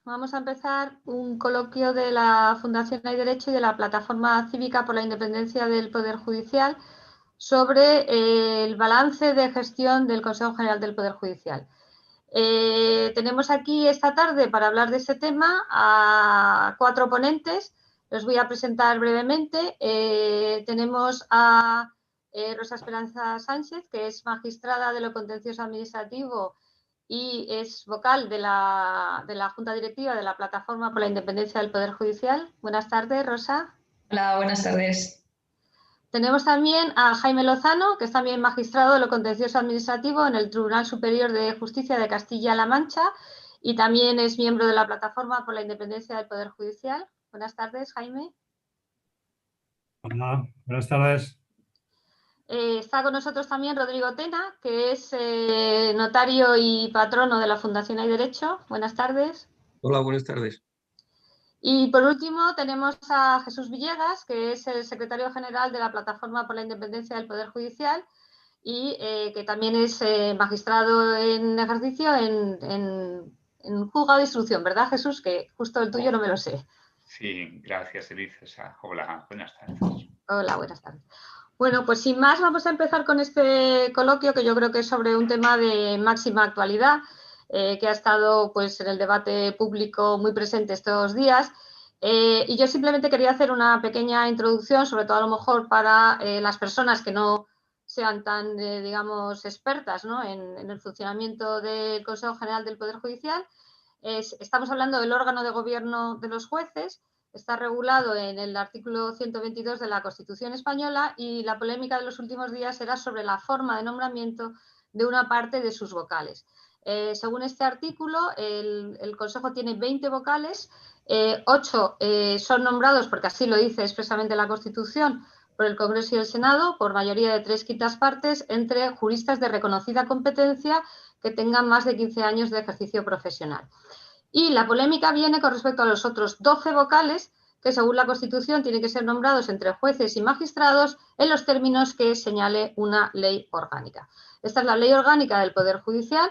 Vamos a empezar un coloquio de la Fundación Hay Derecho y de la Plataforma Cívica por la Independencia del Poder Judicial sobre el balance de gestión del Consejo General del Poder Judicial. Tenemos aquí esta tarde para hablar de ese tema a 4 ponentes. Los voy a presentar brevemente. Tenemos a Rosa Esperanza Sánchez, que es magistrada de lo contencioso administrativo y es vocal de la Junta Directiva de la Plataforma por la Independencia del Poder Judicial. Buenas tardes, Rosa. Hola, buenas tardes. Tenemos también a Jaime Lozano, que es también magistrado de lo contencioso administrativo en el Tribunal Superior de Justicia de Castilla-La Mancha y también es miembro de la Plataforma por la Independencia del Poder Judicial. Buenas tardes, Jaime. Hola, buenas tardes. Está con nosotros también Rodrigo Tena, que es notario y patrono de la Fundación Hay Derecho. Buenas tardes. Hola, buenas tardes. Y por último tenemos a Jesús Villegas, que es el secretario general de la Plataforma por la Independencia del Poder Judicial y que también es magistrado en ejercicio en juzgado de instrucción, ¿verdad, Jesús? Que justo el tuyo no me lo sé. Sí, gracias, Elisa. Hola, buenas tardes. Hola, buenas tardes. Bueno, pues sin más vamos a empezar con este coloquio que yo creo que es sobre un tema de máxima actualidad que ha estado pues en el debate público muy presente estos días y yo simplemente quería hacer una pequeña introducción, sobre todo a lo mejor para las personas que no sean tan, digamos, expertas, ¿no?, en el funcionamiento del Consejo General del Poder Judicial. Estamos hablando del órgano de gobierno de los jueces. Está regulado en el artículo 122 de la Constitución española y la polémica de los últimos días era sobre la forma de nombramiento de una parte de sus vocales. Según este artículo, el Consejo tiene 20 vocales, 8 son nombrados, porque así lo dice expresamente la Constitución, por el Congreso y el Senado, por mayoría de 3/5 partes, entre juristas de reconocida competencia que tengan más de 15 años de ejercicio profesional. Y la polémica viene con respecto a los otros 12 vocales que, según la Constitución, tienen que ser nombrados entre jueces y magistrados en los términos que señale una ley orgánica. Esta es la Ley Orgánica del Poder Judicial,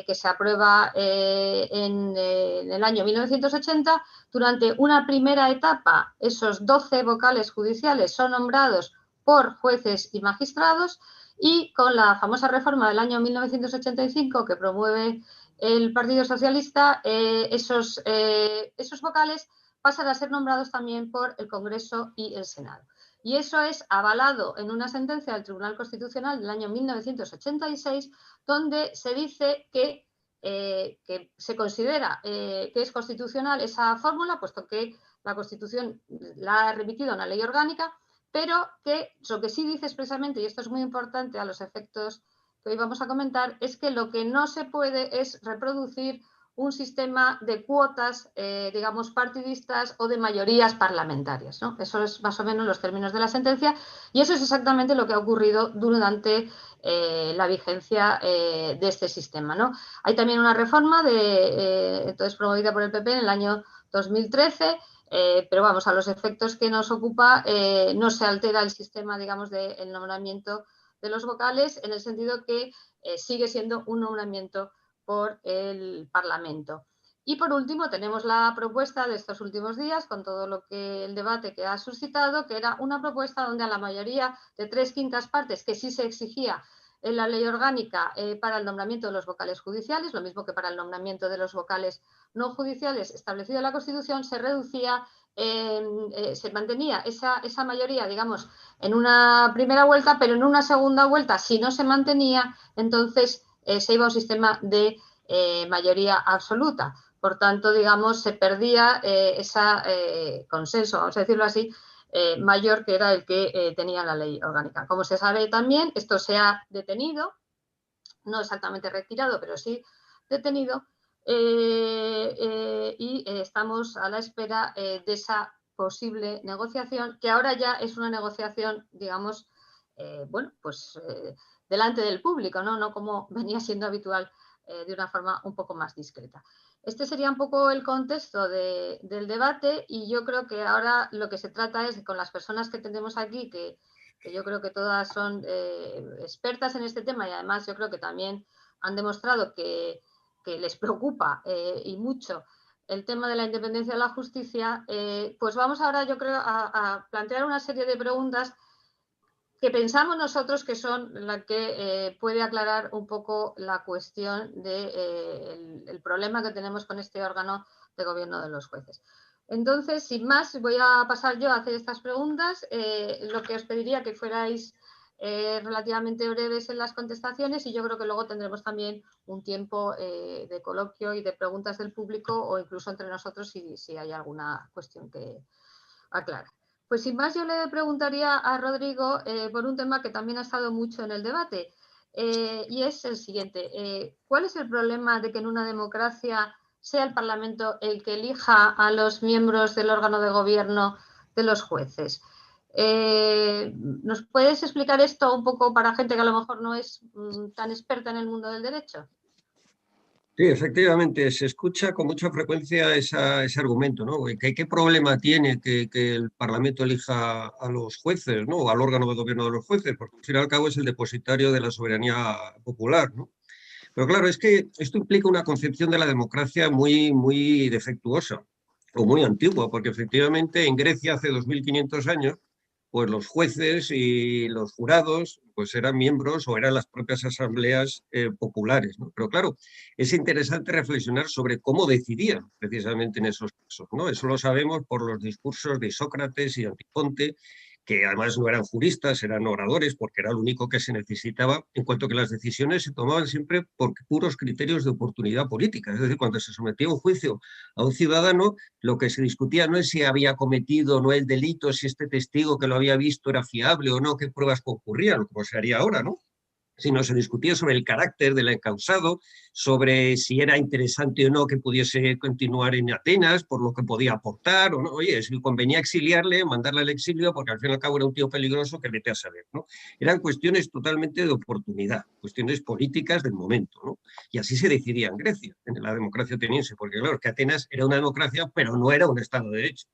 que se aprueba en el año 1980. Durante una primera etapa, esos 12 vocales judiciales son nombrados por jueces y magistrados y con la famosa reforma del año 1985 que promueve el Partido Socialista, esos vocales pasan a ser nombrados también por el Congreso y el Senado. Y eso es avalado en una sentencia del Tribunal Constitucional del año 1986, donde se dice que se considera que es constitucional esa fórmula, puesto que la Constitución la ha remitido a una ley orgánica, pero que lo que sí dice expresamente, y esto es muy importante a los efectos que hoy vamos a comentar, es que lo que no se puede es reproducir un sistema de cuotas, digamos, partidistas o de mayorías parlamentarias, ¿no? Eso es más o menos los términos de la sentencia y eso es exactamente lo que ha ocurrido durante la vigencia de este sistema, ¿no? Hay también una reforma entonces promovida por el PP en el año 2013, pero vamos, a los efectos que nos ocupa no se altera el sistema, digamos, del nombramiento de los vocales, en el sentido que sigue siendo un nombramiento por el Parlamento. Y por último tenemos la propuesta de estos últimos días, con todo lo que el debate que ha suscitado, que era una propuesta donde a la mayoría de 3/5 partes, que sí se exigía en la ley orgánica para el nombramiento de los vocales judiciales, lo mismo que para el nombramiento de los vocales no judiciales establecido en la Constitución, se reducía, se mantenía esa mayoría, digamos, en una primera vuelta, pero en una segunda vuelta, si no se mantenía, entonces se iba a un sistema de mayoría absoluta. Por tanto, digamos, se perdía ese consenso, vamos a decirlo así, mayor que era el que tenía la ley orgánica. Como se sabe también, esto se ha detenido, no exactamente retirado, pero sí detenido, y estamos a la espera de esa posible negociación, que ahora ya es una negociación, digamos, bueno, pues delante del público, ¿no? No como venía siendo habitual, de una forma un poco más discreta. Este sería un poco el contexto del debate y yo creo que ahora lo que se trata es, con las personas que tenemos aquí, que yo creo que todas son expertas en este tema y además yo creo que también han demostrado que les preocupa y mucho el tema de la independencia de la justicia, pues vamos ahora, yo creo, a plantear una serie de preguntas que pensamos nosotros que son la que puede aclarar un poco la cuestión del problema que tenemos con este órgano de gobierno de los jueces. Entonces, sin más, voy a pasar yo a hacer estas preguntas. Lo que os pediría que fuerais relativamente breves en las contestaciones, y yo creo que luego tendremos también un tiempo de coloquio y de preguntas del público, o incluso entre nosotros si hay alguna cuestión que aclarar. Pues sin más, yo le preguntaría a Rodrigo por un tema que también ha estado mucho en el debate, y es el siguiente. ¿Cuál es el problema de que en una democracia sea el Parlamento el que elija a los miembros del órgano de gobierno de los jueces? ¿Nos puedes explicar esto un poco para gente que a lo mejor no es tan experta en el mundo del derecho? Sí, efectivamente, se escucha con mucha frecuencia ese argumento, ¿no? ¿Qué problema tiene que el Parlamento elija a los jueces, ¿no? O al órgano de gobierno de los jueces, porque al fin y al cabo es el depositario de la soberanía popular, ¿no? Pero claro, es que esto implica una concepción de la democracia muy defectuosa o muy antigua, porque efectivamente en Grecia hace 2500 años, pues los jueces y los jurados pues eran miembros o eran las propias asambleas populares, ¿no? Pero claro, es interesante reflexionar sobre cómo decidían precisamente en esos casos, ¿no? Eso lo sabemos por los discursos de Sócrates y Antifonte, que además no eran juristas, eran oradores, porque era lo único que se necesitaba, en cuanto que las decisiones se tomaban siempre por puros criterios de oportunidad política. Es decir, cuando se sometía a un juicio a un ciudadano, lo que se discutía no es si había cometido o no el delito, si este testigo que lo había visto era fiable o no, qué pruebas concurrían, como se haría ahora, ¿no? Sino se discutía sobre el carácter del encausado, sobre si era interesante o no que pudiese continuar en Atenas, por lo que podía aportar, o no, oye, si convenía exiliarle, mandarle al exilio, porque al fin y al cabo era un tío peligroso que vete a saber, ¿no? Eran cuestiones totalmente de oportunidad, cuestiones políticas del momento, ¿no? Y así se decidía en Grecia, en la democracia ateniense, porque claro, que Atenas era una democracia, pero no era un Estado de Derecho.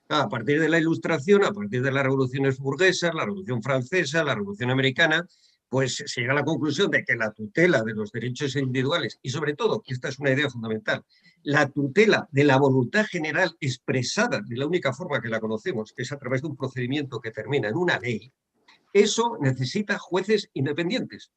A partir de la Ilustración, a partir de las revoluciones burguesas, la Revolución Francesa, la Revolución Americana, pues se llega a la conclusión de que la tutela de los derechos individuales y sobre todo, y esta es una idea fundamental, la tutela de la voluntad general expresada de la única forma que la conocemos, que es a través de un procedimiento que termina en una ley, eso necesita jueces independientes,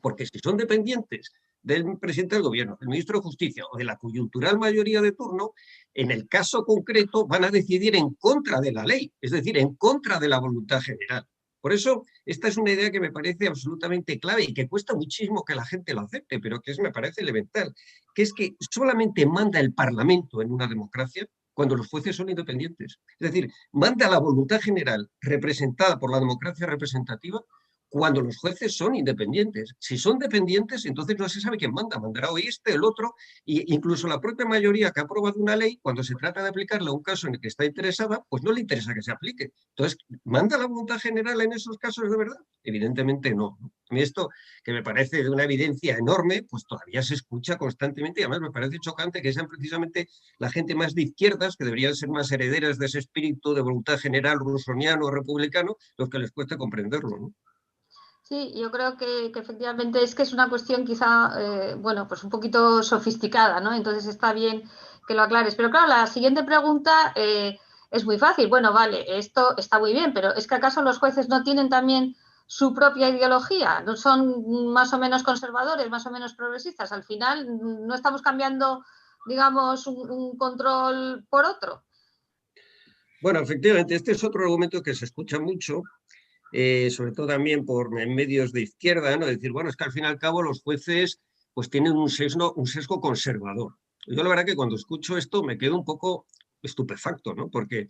porque si son dependientes del presidente del gobierno, del ministro de Justicia o de la coyuntural mayoría de turno, en el caso concreto van a decidir en contra de la ley, es decir, en contra de la voluntad general. Por eso, esta es una idea que me parece absolutamente clave y que cuesta muchísimo que la gente lo acepte, pero que me parece elemental, que es que solamente manda el Parlamento en una democracia cuando los jueces son independientes. Es decir, manda la voluntad general representada por la democracia representativa cuando los jueces son independientes. Si son dependientes, entonces no se sabe quién manda. Mandará hoy este, el otro, e incluso la propia mayoría que ha aprobado una ley, cuando se trata de aplicarla a un caso en el que está interesada, pues no le interesa que se aplique. Entonces, ¿manda la voluntad general en esos casos de verdad? Evidentemente no. A mí esto, que me parece de una evidencia enorme, pues todavía se escucha constantemente y además me parece chocante que sean precisamente la gente más de izquierdas, que deberían ser más herederas de ese espíritu de voluntad general rusoniano o republicano, los que les cuesta comprenderlo, ¿no? Sí, yo creo que efectivamente es que es una cuestión quizá, bueno, pues un poquito sofisticada, ¿no? Entonces está bien que lo aclares. Pero claro, la siguiente pregunta es muy fácil. Bueno, vale, esto está muy bien, pero ¿es que acaso los jueces no tienen también su propia ideología? ¿No son más o menos conservadores, más o menos progresistas? Al final no estamos cambiando, digamos, un control por otro. Bueno, efectivamente, este es otro argumento que se escucha mucho, sobre todo también en medios de izquierda, ¿no? Decir, bueno, es que al fin y al cabo los jueces pues tienen un sesgo conservador. Yo la verdad que cuando escucho esto me quedo un poco estupefacto, ¿no? Porque,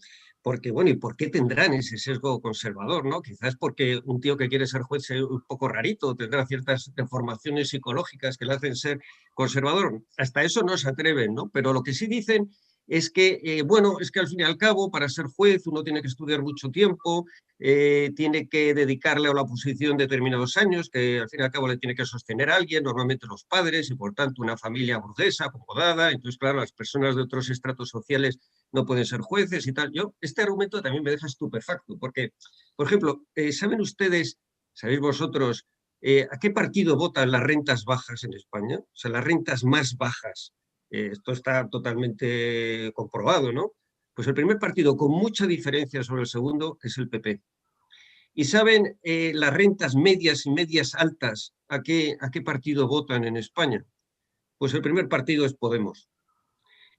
bueno, ¿y por qué tendrán ese sesgo conservador, ¿no? Quizás porque un tío que quiere ser juez es un poco rarito, tendrá ciertas deformaciones psicológicas que le hacen ser conservador. Hasta eso no se atreven, ¿no? Pero lo que sí dicen es que, bueno, es que al fin y al cabo, para ser juez uno tiene que estudiar mucho tiempo, tiene que dedicarle a la posición determinados años, que al fin y al cabo le tiene que sostener a alguien, normalmente los padres, y por tanto una familia burguesa, acomodada. Entonces, claro, las personas de otros estratos sociales no pueden ser jueces y tal. Este argumento también me deja estupefacto, porque, por ejemplo, ¿saben ustedes, sabéis vosotros, a qué partido votan las rentas bajas en España? O sea, las rentas más bajas esto está totalmente comprobado, ¿no? Pues el primer partido con mucha diferencia sobre el segundo es el PP. ¿Y saben las rentas medias y medias altas a qué partido votan en España? Pues el primer partido es Podemos.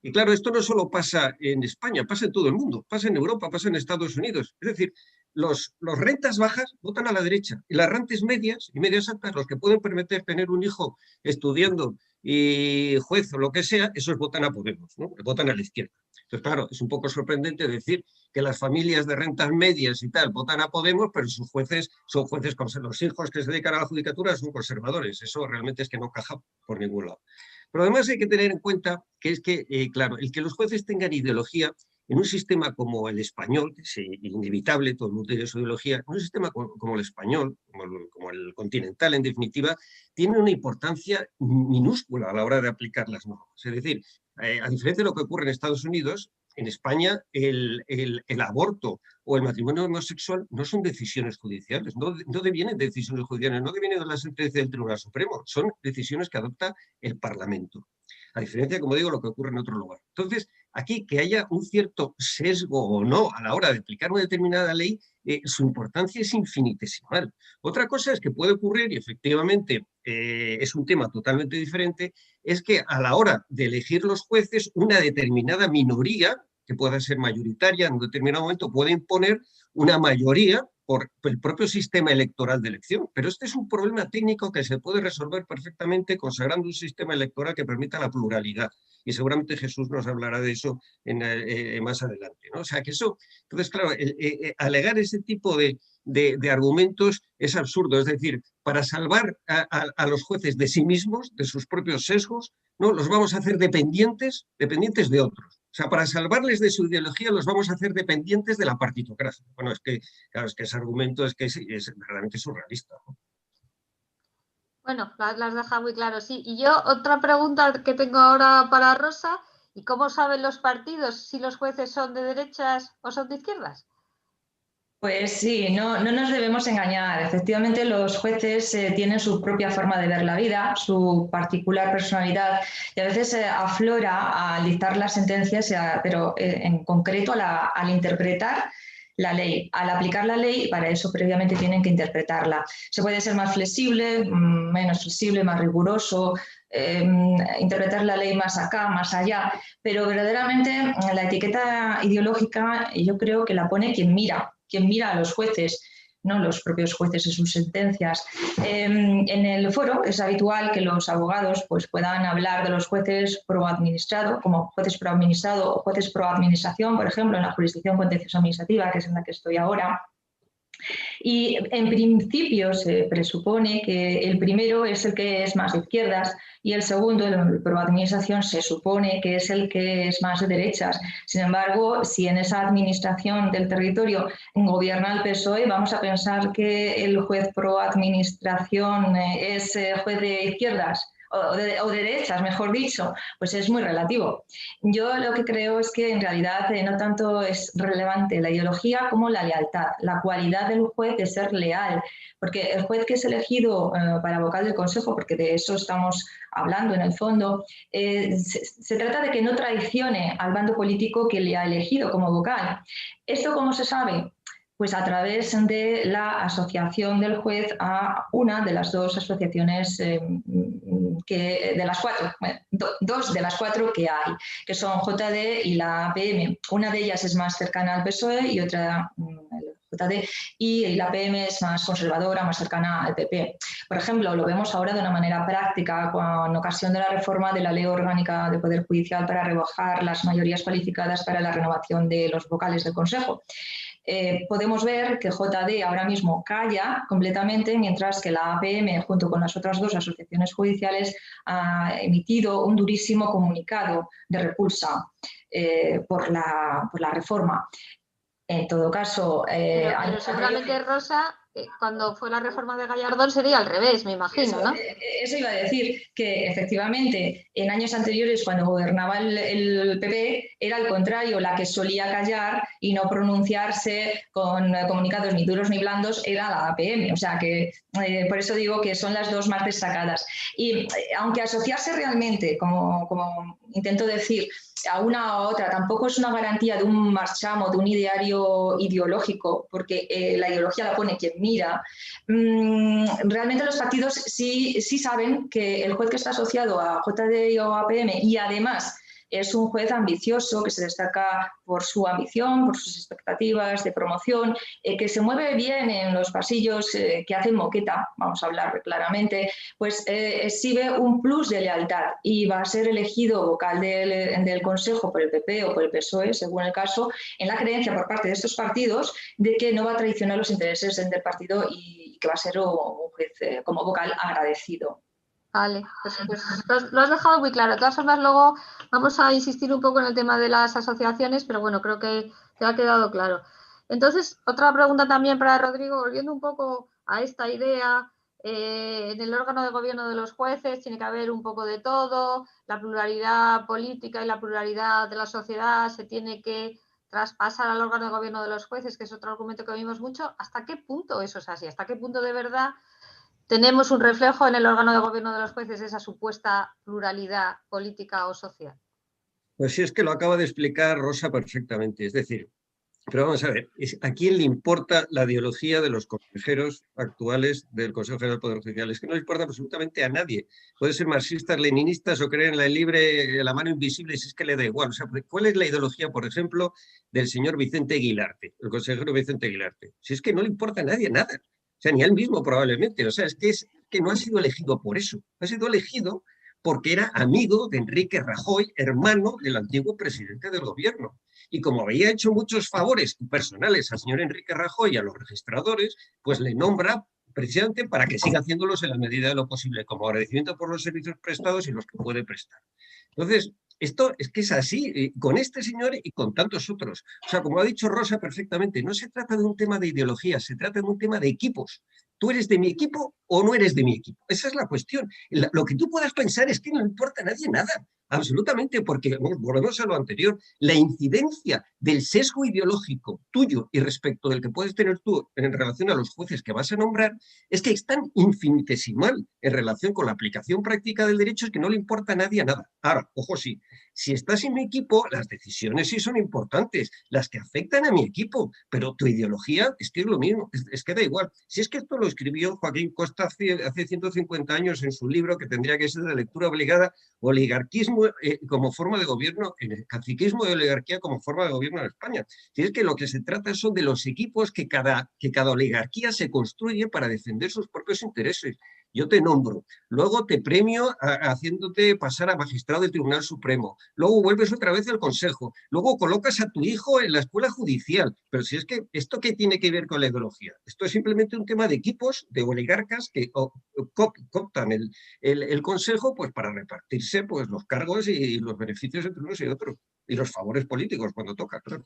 Y claro, esto no solo pasa en España, pasa en todo el mundo, pasa en Europa, pasa en Estados Unidos. Es decir, los rentas bajas votan a la derecha y las rentas medias y medias altas, los que pueden permitir tener un hijo estudiando y juez o lo que sea, esos votan a Podemos, ¿no? Votan a la izquierda. Entonces, claro, es un poco sorprendente decir que las familias de rentas medias y tal votan a Podemos, pero sus jueces son jueces conservadores. Los hijos que se dedican a la judicatura son conservadores. Eso realmente es que no caja por ningún lado. Pero además hay que tener en cuenta que es que, claro, el que los jueces tengan ideología en un sistema como el español, que es inevitable, todo el mundo tiene su ideología, en un sistema como el español, como el continental en definitiva, tiene una importancia minúscula a la hora de aplicar las normas. Es decir, a diferencia de lo que ocurre en Estados Unidos, en España el aborto o el matrimonio homosexual no son decisiones judiciales, no devienen de decisiones judiciales, no devienen de la sentencia del Tribunal Supremo, son decisiones que adopta el Parlamento. A diferencia, como digo, lo que ocurre en otro lugar. Entonces, aquí que haya un cierto sesgo o no a la hora de aplicar una determinada ley, su importancia es infinitesimal. Otra cosa es que puede ocurrir, y efectivamente es un tema totalmente diferente, es que a la hora de elegir los jueces, una determinada minoría, que pueda ser mayoritaria en un determinado momento, puede imponer una mayoría por el propio sistema electoral de elección. Pero este es un problema técnico que se puede resolver perfectamente consagrando un sistema electoral que permita la pluralidad. Y seguramente Jesús nos hablará de eso más adelante, ¿no? O sea que eso, entonces claro, alegar ese tipo de argumentos es absurdo. Es decir, para salvar a los jueces de sí mismos, de sus propios sesgos, ¿no? Los vamos a hacer dependientes de otros. O sea, para salvarles de su ideología los vamos a hacer dependientes de la partitocracia. Bueno, es que, claro, es que ese argumento es verdaderamente surrealista, ¿no? Bueno, las deja muy claro, sí. Y yo, otra pregunta que tengo ahora para Rosa, ¿y cómo saben los partidos si los jueces son de derechas o son de izquierdas? Pues sí, no nos debemos engañar. Efectivamente, los jueces tienen su propia forma de ver la vida, su particular personalidad, y a veces aflora al dictar las sentencias, pero en concreto al interpretar la ley. Al aplicar la ley, para eso previamente tienen que interpretarla. Se puede ser más flexible, menos flexible, más riguroso, interpretar la ley más acá, más allá, pero verdaderamente la etiqueta ideológica yo creo que la pone quien mira a los jueces, no los propios jueces en sus sentencias. En el foro es habitual que los abogados pues, puedan hablar de los jueces pro administrado, como jueces pro administrado o jueces pro administración, por ejemplo, en la jurisdicción contenciosa administrativa, que es en la que estoy ahora. Y en principio se presupone que el primero es el que es más de izquierdas y el segundo, el pro administración, se supone que es el que es más de derechas. Sin embargo, si en esa administración del territorio gobierna el PSOE, vamos a pensar que el juez pro administración es juez de izquierdas o de derechas, mejor dicho, pues es muy relativo. Yo lo que creo es que en realidad no tanto es relevante la ideología como la lealtad, la cualidad del juez de ser leal, porque el juez que es elegido para vocal del Consejo, porque de eso estamos hablando en el fondo, se trata de que no traicione al bando político que le ha elegido como vocal. ¿Esto cómo se sabe? Pues a través de la asociación del juez a una de las dos asociaciones de las cuatro, bueno, dos de las cuatro que hay, que son JD y la PM. Una de ellas es más cercana al PSOE y otra, el JD, y la PM es más conservadora, más cercana al PP. Por ejemplo, lo vemos ahora de una manera práctica con ocasión de la reforma de la Ley Orgánica de Poder Judicial para rebajar las mayorías cualificadas para la renovación de los vocales del Consejo. Podemos ver que JD ahora mismo calla completamente, mientras que la APM, junto con las otras dos asociaciones judiciales, ha emitido un durísimo comunicado de repulsa por la reforma. En todo caso... pero seguramente, Rosa, cuando fue la reforma de Gallardón sería al revés, me imagino, ¿no? Eso iba a decir, que efectivamente en años anteriores, cuando gobernaba el PP, era al contrario, la que solía callar y no pronunciarse con comunicados ni duros ni blandos era la APM. O sea que por eso digo que son las dos más destacadas. Y aunque asociarse realmente, como intento decir, a una u otra tampoco es una garantía de un marchamo, de un ideario ideológico, porque la ideología la pone quien mira. Realmente los partidos sí saben que el juez que está asociado a JDI o APM y además es un juez ambicioso que se destaca por su ambición, por sus expectativas de promoción, que se mueve bien en los pasillos, que hacen moqueta, vamos a hablar claramente, pues exhibe un plus de lealtad y va a ser elegido vocal del Consejo por el PP o por el PSOE, según el caso, en la creencia por parte de estos partidos de que no va a traicionar los intereses del partido y que va a ser un juez como vocal agradecido. Vale, pues lo has dejado muy claro. De todas formas, luego vamos a insistir un poco en el tema de las asociaciones, pero bueno, creo que te ha quedado claro. Entonces, otra pregunta también para Rodrigo, volviendo un poco a esta idea, en el órgano de gobierno de los jueces tiene que haber un poco de todo, la pluralidad política y la pluralidad de la sociedad se tiene que traspasar al órgano de gobierno de los jueces, que es otro argumento que oímos mucho. ¿Hasta qué punto eso es así? ¿Hasta qué punto de verdad tenemos un reflejo en el órgano de gobierno de los jueces de esa supuesta pluralidad política o social? Pues sí, es que lo acaba de explicar Rosa perfectamente. Es decir, pero vamos a ver, ¿a quién le importa la ideología de los consejeros actuales del Consejo General del Poder Judicial? Es que no le importa absolutamente a nadie. Puede ser marxistas, leninistas o creer en la mano invisible, si es que le da igual. O sea, ¿cuál es la ideología, por ejemplo, del señor Vicente Aguilarte, el consejero Vicente Aguilarte? Si es que no le importa a nadie nada. O sea, ni a él mismo probablemente. O sea, es que no ha sido elegido por eso. Ha sido elegido porque era amigo de Enrique Rajoy, hermano del antiguo presidente del gobierno. Y como había hecho muchos favores personales al señor Enrique Rajoy y a los registradores, pues le nombra precisamente para que siga haciéndolos en la medida de lo posible, como agradecimiento por los servicios prestados y los que puede prestar. Entonces, esto es que es así, con este señor y con tantos otros. O sea, como ha dicho Rosa perfectamente, no se trata de un tema de ideología, se trata de un tema de equipos. ¿Tú eres de mi equipo o no eres de mi equipo? Esa es la cuestión. Lo que tú puedas pensar es que no importa a nadie nada, absolutamente, porque volvemos a lo anterior. La incidencia del sesgo ideológico tuyo y respecto del que puedes tener tú en relación a los jueces que vas a nombrar es que es tan infinitesimal en relación con la aplicación práctica del derecho, es que no le importa a nadie nada. Ahora, ojo, sí, si estás en mi equipo, las decisiones sí son importantes, las que afectan a mi equipo, pero tu ideología es que es lo mismo, es que da igual. Si es que esto lo escribió Joaquín Costa hace 150 años en su libro que tendría que ser de lectura obligada, Oligarquismo como forma de gobierno, en el caciquismo y oligarquía como forma de gobierno en España. Si es que lo que se trata son de los equipos que cada oligarquía se construye para defender sus propios intereses. Yo te nombro, luego te premio haciéndote pasar a magistrado del Tribunal Supremo, luego vuelves otra vez al Consejo, luego colocas a tu hijo en la escuela judicial. Pero si es que, ¿esto qué tiene que ver con la ideología? Esto es simplemente un tema de equipos, de oligarcas que cooptan el Consejo pues, para repartirse pues, los cargos y los beneficios entre unos y otros, y los favores políticos cuando toca, claro.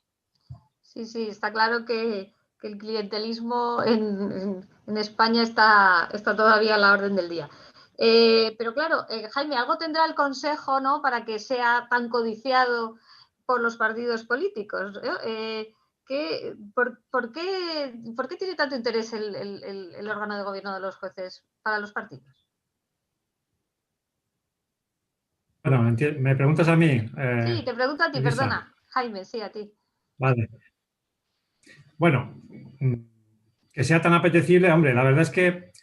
Sí, está claro que el clientelismo en España está todavía a la orden del día. Pero claro, Jaime, algo tendrá el Consejo, ¿no?, para que sea tan codiciado por los partidos políticos. ¿Por qué tiene tanto interés el órgano de gobierno de los jueces para los partidos? Bueno, ¿me preguntas a mí? Sí, te pregunto a ti, Elisa. perdona. Jaime, sí, a ti. Vale. Bueno, que sea tan apetecible, hombre, la verdad es que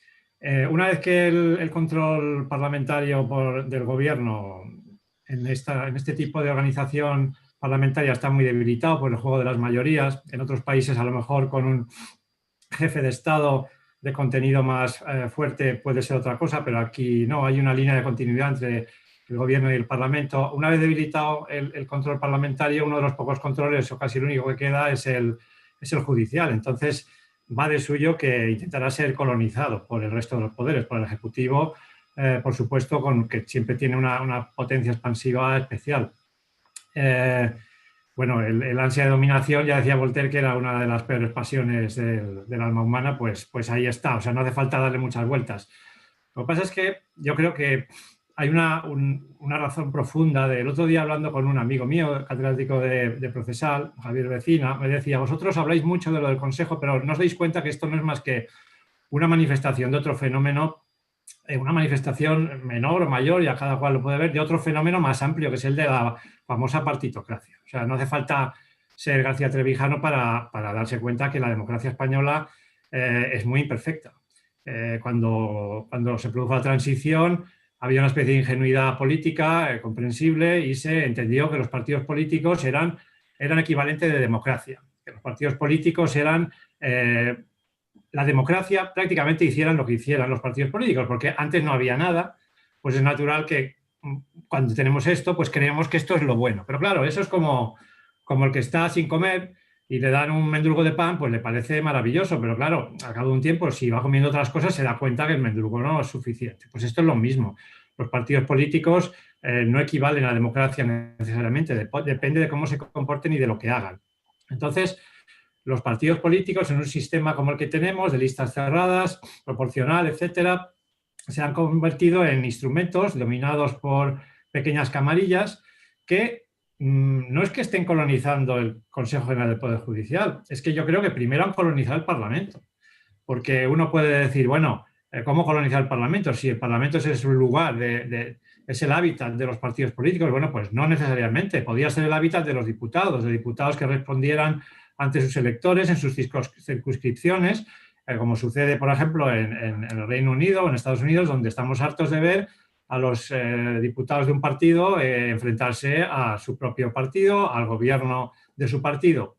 una vez que el control parlamentario del gobierno en este tipo de organización parlamentaria está muy debilitado por el juego de las mayorías, en otros países a lo mejor con un jefe de Estado de contenido más fuerte puede ser otra cosa, pero aquí no, hay una línea de continuidad entre el gobierno y el parlamento. Una vez debilitado el control parlamentario, uno de los pocos controles, o casi el único que queda, es el judicial. Entonces, va de suyo que intentará ser colonizado por el resto de los poderes, por el Ejecutivo, por supuesto, que siempre tiene una potencia expansiva especial. bueno, el ansia de dominación, ya decía Voltaire que era una de las peores pasiones del alma humana, pues ahí está, o sea, no hace falta darle muchas vueltas. Lo que pasa es que yo creo que hay una razón profunda. El otro día, hablando con un amigo mío, catedrático de procesal, Javier Vecina, me decía: vosotros habláis mucho de lo del Consejo, pero no os dais cuenta que esto no es más que una manifestación de otro fenómeno, una manifestación menor o mayor, y a cada cual lo puede ver, de otro fenómeno más amplio, que es el de la famosa partitocracia. O sea, no hace falta ser García Trevijano para darse cuenta que la democracia española es muy imperfecta. Cuando se produjo la transición, había una especie de ingenuidad política comprensible, y se entendió que los partidos políticos eran equivalente de democracia, que los partidos políticos eran la democracia, prácticamente hicieran lo que hicieran los partidos políticos, porque antes no había nada. Pues es natural que cuando tenemos esto, pues creemos que esto es lo bueno. Pero claro, eso es como el que está sin comer y le dan un mendrugo de pan, pues le parece maravilloso, pero claro, al cabo de un tiempo, si va comiendo otras cosas, se da cuenta que el mendrugo no es suficiente. Pues esto es lo mismo. Los partidos políticos no equivalen a la democracia necesariamente, depende de cómo se comporten y de lo que hagan. Entonces, los partidos políticos, en un sistema como el que tenemos, de listas cerradas, proporcional, etcétera, se han convertido en instrumentos dominados por pequeñas camarillas que no es que estén colonizando el Consejo General del Poder Judicial, es que yo creo que primero han colonizado el Parlamento. Porque uno puede decir, bueno, ¿cómo colonizar el Parlamento? Si el Parlamento es un lugar, es el hábitat de los partidos políticos. Bueno, pues no necesariamente. Podía ser el hábitat de los diputados que respondieran ante sus electores en sus circunscripciones, como sucede, por ejemplo, en el Reino Unido o en Estados Unidos, donde estamos hartos de ver a los diputados de un partido enfrentarse a su propio partido, al gobierno de su partido.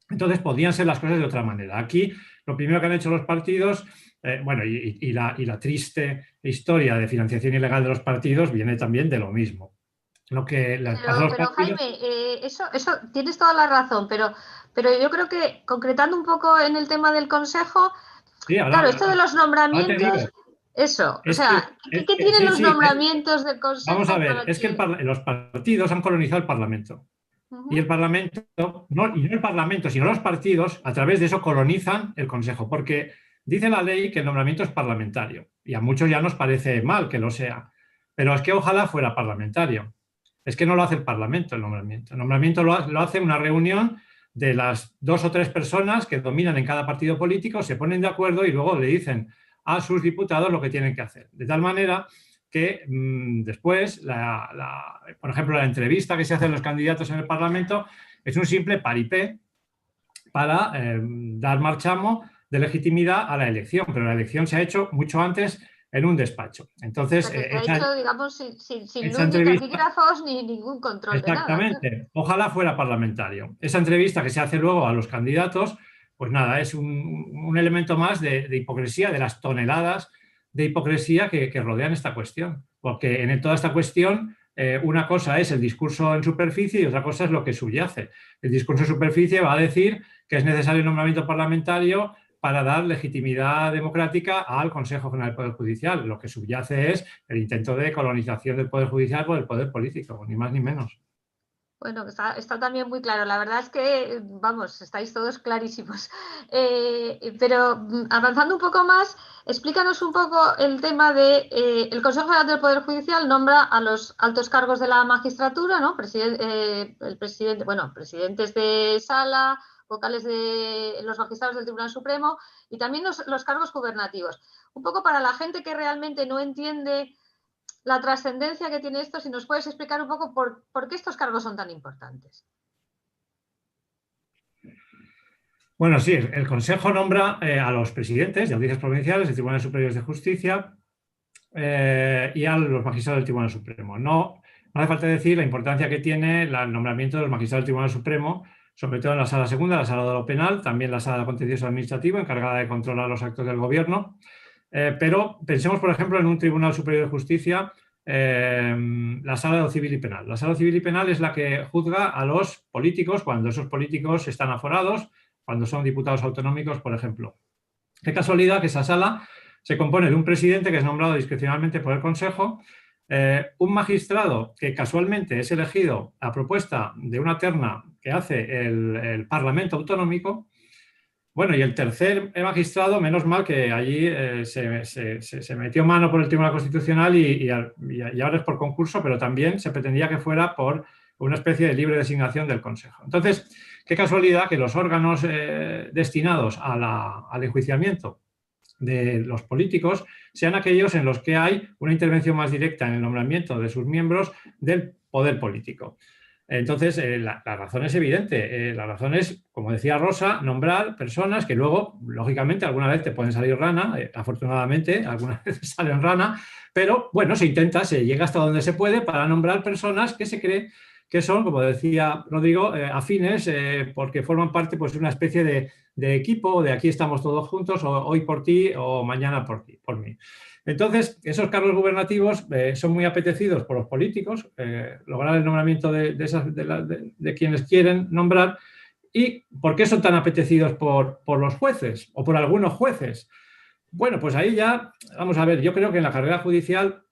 Entonces, podían ser las cosas de otra manera. Aquí, lo primero que han hecho los partidos, y la triste historia de financiación ilegal de los partidos viene también de lo mismo. Pero Jaime, eso tienes toda la razón, pero yo creo que, concretando un poco en el tema del Consejo, sí, claro, esto de los nombramientos, eso, o sea, ¿qué tienen los nombramientos del Consejo? Vamos a ver, es que los partidos han colonizado el Parlamento. Y el Parlamento, no el Parlamento, sino los partidos, a través de eso colonizan el Consejo, porque dice la ley que el nombramiento es parlamentario, y a muchos ya nos parece mal que lo sea, pero es que ojalá fuera parlamentario. Es que no lo hace el Parlamento el nombramiento. El nombramiento lo hace una reunión de las 2 o 3 personas que dominan en cada partido político, se ponen de acuerdo y luego le dicen a sus diputados lo que tienen que hacer. De tal manera que después, por ejemplo, la entrevista que se hace a los candidatos en el Parlamento es un simple paripé para dar marchamo de legitimidad a la elección, pero la elección se ha hecho mucho antes en un despacho. Entonces, se ha hecho, digamos, sin luz, ni taquígrafos, ni ningún control. Exactamente. De nada. Ojalá fuera parlamentario. Esa entrevista que se hace luego a los candidatos, pues nada, es un elemento más de hipocresía, de las toneladas de hipocresía que rodean esta cuestión. Porque en toda esta cuestión, una cosa es el discurso en superficie y otra cosa es lo que subyace. El discurso en superficie va a decir que es necesario el nombramiento parlamentario para dar legitimidad democrática al Consejo General del Poder Judicial. Lo que subyace es el intento de colonización del Poder Judicial por el poder político, ni más ni menos. Bueno, está también muy claro. La verdad es que, vamos, estáis todos clarísimos. Pero avanzando un poco más, explícanos un poco el tema de el Consejo General del Poder Judicial nombra a los altos cargos de la magistratura, ¿no? Presidentes de sala, vocales de los magistrados del Tribunal Supremo y también los cargos gubernativos. Un poco para la gente que realmente no entiende la trascendencia que tiene esto, si nos puedes explicar un poco por qué estos cargos son tan importantes. Bueno, sí, el Consejo nombra a los presidentes de audiencias provinciales, de Tribunales Superiores de Justicia y a los magistrados del Tribunal Supremo. No hace falta decir la importancia que tiene el nombramiento de los magistrados del Tribunal Supremo, sobre todo en la Sala Segunda, la Sala de lo Penal, también la Sala de Contencioso Administrativo, encargada de controlar los actos del Gobierno. Pero pensemos, por ejemplo, en un Tribunal Superior de Justicia, la Sala de Civil y Penal. La Sala de Civil y Penal es la que juzga a los políticos cuando esos políticos están aforados, cuando son diputados autonómicos, por ejemplo. Qué casualidad que esa sala se compone de un presidente que es nombrado discrecionalmente por el Consejo, Un magistrado que casualmente es elegido a propuesta de una terna que hace el Parlamento Autonómico. Bueno, y el tercer magistrado, menos mal que allí se metió mano por el Tribunal Constitucional y ahora es por concurso, pero también se pretendía que fuera por una especie de libre designación del Consejo. Entonces, qué casualidad que los órganos destinados al enjuiciamiento de los políticos sean aquellos en los que hay una intervención más directa en el nombramiento de sus miembros del poder político. Entonces, la razón es evidente. La razón es, como decía Rosa, nombrar personas que luego, lógicamente, alguna vez te pueden salir rana, afortunadamente, algunas veces salen rana, pero bueno, se intenta, se llega hasta donde se puede para nombrar personas que se cree que son, como decía Rodrigo, afines porque forman parte pues, de una especie de equipo, de aquí estamos todos juntos, o hoy por ti o mañana por mí. Entonces, esos cargos gubernativos son muy apetecidos por los políticos, lograr el nombramiento de quienes quieren nombrar. ¿Y por qué son tan apetecidos por los jueces o por algunos jueces? Bueno, pues ahí ya, vamos a ver, yo creo que en la carrera judicial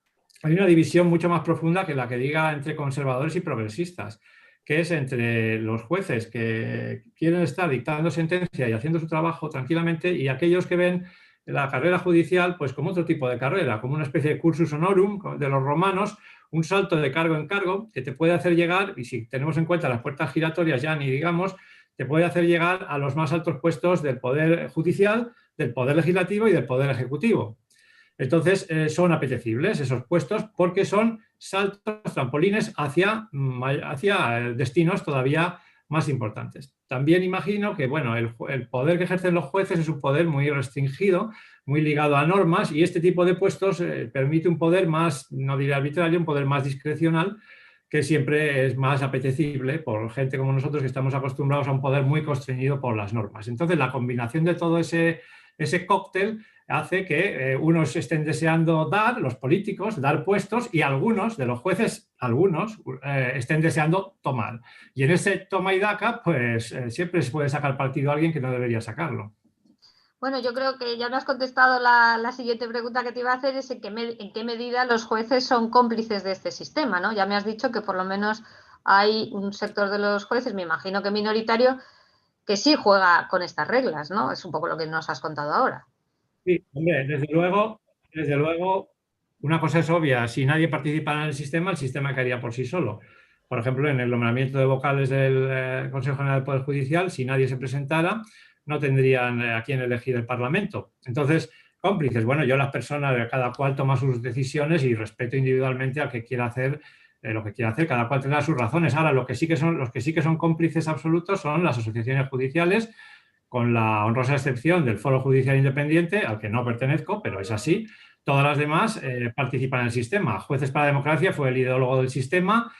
hay una división mucho más profunda que la que diga entre conservadores y progresistas, que es entre los jueces que quieren estar dictando sentencia y haciendo su trabajo tranquilamente y aquellos que ven la carrera judicial pues como otro tipo de carrera, como una especie de cursus honorum de los romanos, un salto de cargo en cargo que te puede hacer llegar, y si tenemos en cuenta las puertas giratorias ya ni digamos, te puede hacer llegar a los más altos puestos del poder judicial, del poder legislativo y del poder ejecutivo. Entonces, son apetecibles esos puestos porque son saltos, trampolines hacia destinos todavía más importantes. También imagino que bueno, el poder que ejercen los jueces es un poder muy restringido, muy ligado a normas, y este tipo de puestos permite un poder más, no diré arbitrario, un poder más discrecional, que siempre es más apetecible por gente como nosotros que estamos acostumbrados a un poder muy constreñido por las normas. Entonces, la combinación de todo ese cóctel hace que unos estén deseando los políticos, dar puestos, y algunos de los jueces, estén deseando tomar. Y en ese toma y daca, pues siempre se puede sacar partido a alguien que no debería sacarlo. Bueno, yo creo que ya me has contestado la siguiente pregunta que te iba a hacer, es en qué medida los jueces son cómplices de este sistema, ¿no? Ya me has dicho que por lo menos hay un sector de los jueces, me imagino que minoritario, que sí juega con estas reglas, ¿no? Es un poco lo que nos has contado ahora. Sí, hombre, desde luego, una cosa es obvia, si nadie participara en el sistema caería por sí solo. Por ejemplo, en el nombramiento de vocales del Consejo General del Poder Judicial, si nadie se presentara, no tendrían a quién elegir el Parlamento. Entonces, cómplices, bueno, yo las personas, cada cual toma sus decisiones y respeto individualmente al que quiera hacer lo que quiera hacer, cada cual tendrá sus razones. Ahora, los que sí que son cómplices absolutos son las asociaciones judiciales, con la honrosa excepción del Foro Judicial Independiente, al que no pertenezco, pero es así. Todas las demás participan en el sistema. Jueces para la Democracia fue el ideólogo del sistema,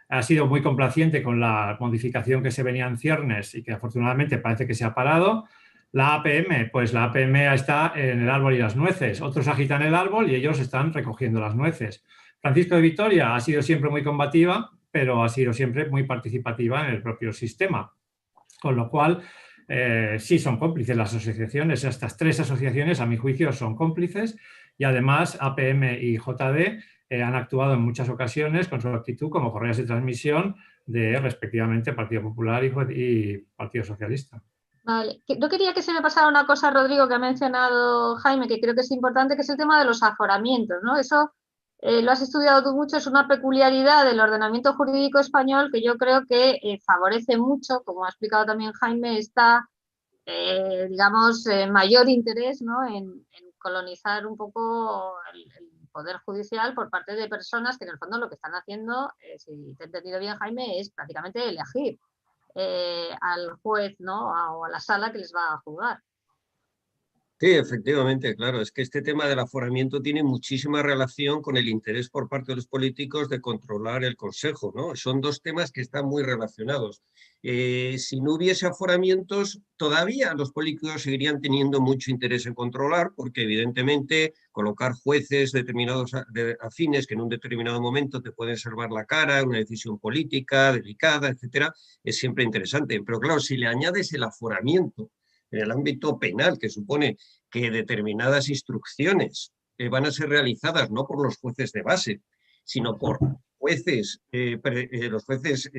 ha sido muy complaciente con la modificación que se venía en ciernes y que afortunadamente parece que se ha parado. La APM, pues la APM está en el árbol y las nueces. Otros agitan el árbol y ellos están recogiendo las nueces. Francisco de Vitoria ha sido siempre muy combativa, pero ha sido siempre muy participativa en el propio sistema. Con lo cual, sí son cómplices las asociaciones. Estas tres asociaciones, a mi juicio, son cómplices, y además APM y JD han actuado en muchas ocasiones con su actitud como correas de transmisión de respectivamente Partido Popular y Partido Socialista. Vale. No quería que se me pasara una cosa, Rodrigo, que ha mencionado Jaime, que creo que es importante, que es el tema de los aforamientos, ¿no? Eso lo has estudiado tú mucho, es una peculiaridad del ordenamiento jurídico español que yo creo que favorece mucho, como ha explicado también Jaime, digamos, mayor interés, ¿no? en colonizar un poco el poder judicial por parte de personas que en el fondo lo que están haciendo, si te he entendido bien, Jaime, es prácticamente elegir al juez, ¿no? O a la sala que les va a juzgar. Sí, efectivamente, claro. Es que este tema del aforamiento tiene muchísima relación con el interés por parte de los políticos de controlar el Consejo, ¿no? Son dos temas que están muy relacionados. Si no hubiese aforamientos, todavía los políticos seguirían teniendo mucho interés en controlar, porque evidentemente colocar jueces determinados afines que en un determinado momento te pueden salvar la cara, una decisión política delicada, etcétera, es siempre interesante. Pero claro, si le añades el aforamiento en el ámbito penal, que supone que determinadas instrucciones van a ser realizadas no por los jueces de base, sino por jueces, los jueces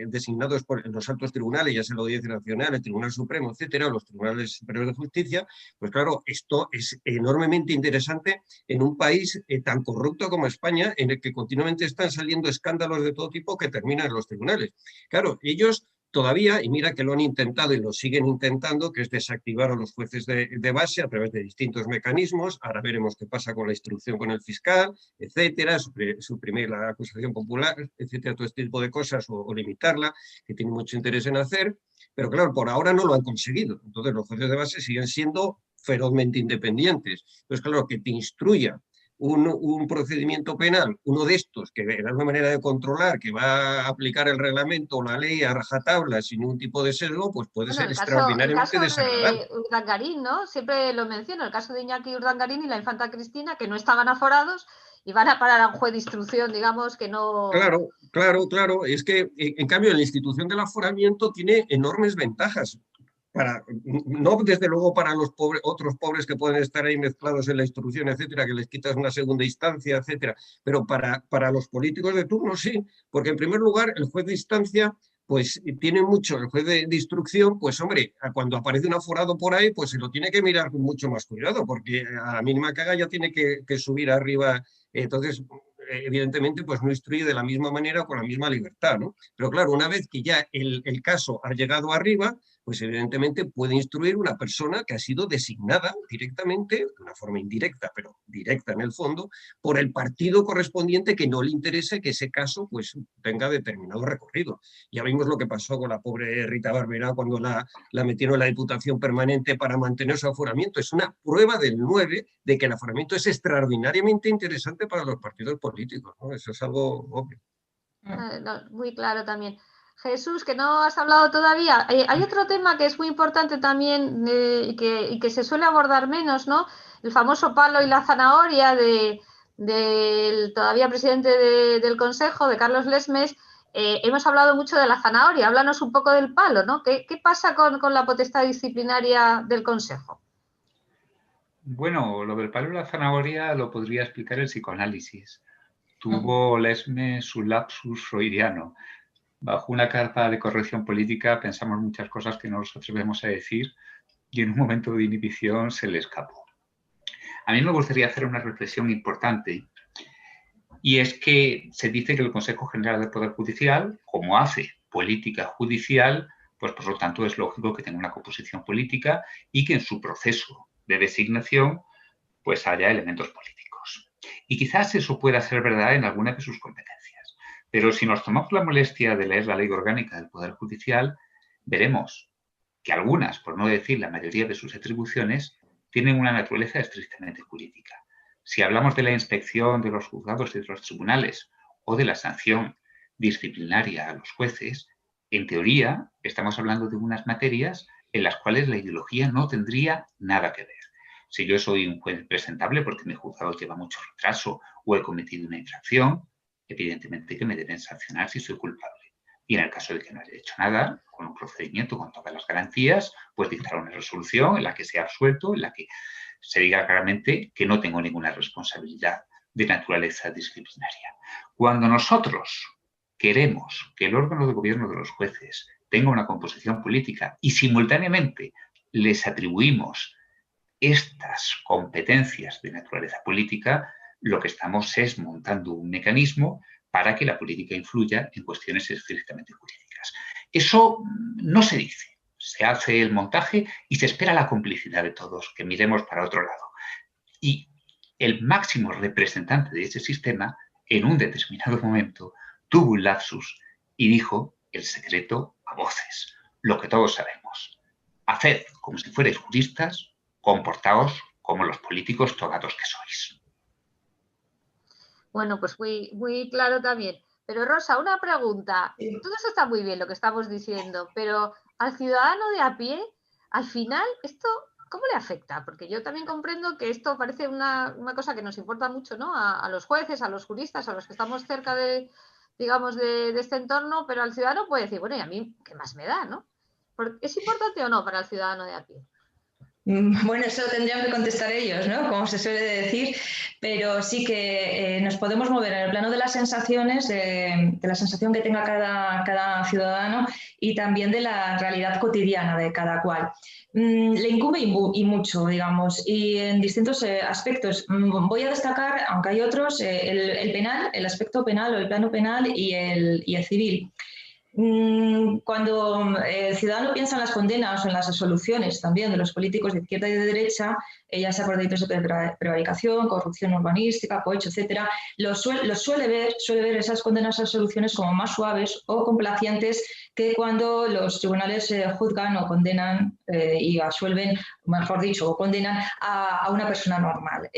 designados por los altos tribunales, ya sea la Audiencia Nacional, el Tribunal Supremo, etcétera, los tribunales superiores de justicia, pues claro, esto es enormemente interesante en un país tan corrupto como España, en el que continuamente están saliendo escándalos de todo tipo que terminan en los tribunales. Claro, ellos todavía, y mira que lo han intentado y lo siguen intentando, que es desactivar a los jueces de base a través de distintos mecanismos. Ahora veremos qué pasa con la instrucción con el fiscal, etcétera, suprimir la acusación popular, etcétera, todo este tipo de cosas, o limitarla, que tiene mucho interés en hacer. Pero claro, por ahora no lo han conseguido. Entonces los jueces de base siguen siendo ferozmente independientes. Entonces, claro, que te instruya un procedimiento penal, uno de estos, que era una manera de controlar, que va a aplicar el reglamento o la ley a rajatabla sin ningún tipo de sesgo, pues puede ser extraordinariamente desagradable. El caso de Urdangarín, ¿no? Siempre lo menciono, el caso de Iñaki Urdangarín y la infanta Cristina, que no estaban aforados y van a parar a un juez de instrucción, digamos, que no... Claro. Es que, en cambio, la institución del aforamiento tiene enormes ventajas. No desde luego para los otros pobres que pueden estar ahí mezclados en la instrucción, etcétera, que les quitas una segunda instancia, etcétera, pero para los políticos de turno sí, porque en primer lugar el juez de instancia pues tiene mucho, el juez de instrucción, pues hombre, cuando aparece un aforado por ahí, pues se lo tiene que mirar con mucho más cuidado, porque a la mínima que haga ya tiene que subir arriba, entonces evidentemente pues no instruye de la misma manera o con la misma libertad, ¿no? Pero claro, una vez que ya el caso ha llegado arriba, pues evidentemente puede instruir una persona que ha sido designada directamente, de una forma indirecta, pero directa en el fondo, por el partido correspondiente que no le interese que ese caso pues tenga determinado recorrido. Ya vimos lo que pasó con la pobre Rita Barberá cuando la metieron en la Diputación Permanente para mantener su aforamiento. Es una prueba del 9 de que el aforamiento es extraordinariamente interesante para los partidos políticos, ¿no? Eso es algo obvio. Muy claro también. Jesús, que no has hablado todavía. Hay otro tema que es muy importante también y que se suele abordar menos, ¿no? El famoso palo y la zanahoria del todavía presidente del Consejo, de Carlos Lesmes. Hemos hablado mucho de la zanahoria. Háblanos un poco del palo, ¿no? ¿Qué pasa con la potestad disciplinaria del Consejo? Bueno, lo del palo y la zanahoria lo podría explicar el psicoanálisis. Tuvo Lesmes su lapsus freudiano. Bajo una carta de corrección política pensamos muchas cosas que no nos atrevemos a decir y en un momento de inhibición se le escapó. A mí me gustaría hacer una reflexión importante y es que se dice que el Consejo General del Poder Judicial, como hace política judicial, pues por lo tanto es lógico que tenga una composición política y que en su proceso de designación pues haya elementos políticos. Y quizás eso pueda ser verdad en alguna de sus competencias. Pero si nos tomamos la molestia de leer la Ley Orgánica del Poder Judicial, veremos que algunas, por no decir la mayoría de sus atribuciones, tienen una naturaleza estrictamente jurídica. Si hablamos de la inspección de los juzgados y de los tribunales o de la sanción disciplinaria a los jueces, en teoría estamos hablando de unas materias en las cuales la ideología no tendría nada que ver. Si yo soy un juez presentable porque mi juzgado lleva mucho retraso o he cometido una infracción, evidentemente que me deben sancionar si soy culpable. Y en el caso de que no haya hecho nada, con un procedimiento con todas las garantías, pues dictar una resolución en la que sea absuelto, en la que se diga claramente que no tengo ninguna responsabilidad de naturaleza disciplinaria. Cuando nosotros queremos que el órgano de gobierno de los jueces tenga una composición política y simultáneamente les atribuimos estas competencias de naturaleza política, lo que estamos es montando un mecanismo para que la política influya en cuestiones estrictamente jurídicas. Eso no se dice. Se hace el montaje y se espera la complicidad de todos, que miremos para otro lado. Y el máximo representante de ese sistema, en un determinado momento, tuvo un lapsus y dijo el secreto a voces, lo que todos sabemos. Haced como si fuerais juristas, comportaos como los políticos togados que sois. Bueno, pues muy claro también. Pero Rosa, una pregunta. Todo eso está muy bien lo que estamos diciendo, pero al ciudadano de a pie, al final, ¿esto cómo le afecta? Porque yo también comprendo que esto parece una cosa que nos importa mucho, ¿no? A los jueces, a los juristas, a los que estamos cerca de, digamos, de este entorno, pero al ciudadano puede decir, bueno, ¿y a mí qué más me da, no? ¿Es importante o no para el ciudadano de a pie? Bueno, eso tendrían que contestar ellos, ¿no? Como se suele decir, pero sí que nos podemos mover en el plano de las sensaciones, de la sensación que tenga cada ciudadano y también de la realidad cotidiana de cada cual. Le incumbe y mucho, digamos, y en distintos aspectos. Voy a destacar, aunque hay otros, el penal, el aspecto penal o el plano penal y el civil. Cuando el ciudadano piensa en las condenas o en las resoluciones también de los políticos de izquierda y de derecha, ya sea por delitos de prevaricación, corrupción urbanística, cohecho, etcétera, suele ver esas condenas o resoluciones como más suaves o complacientes que cuando los tribunales juzgan o condenan y absuelven, mejor dicho, o condenan a una persona normal.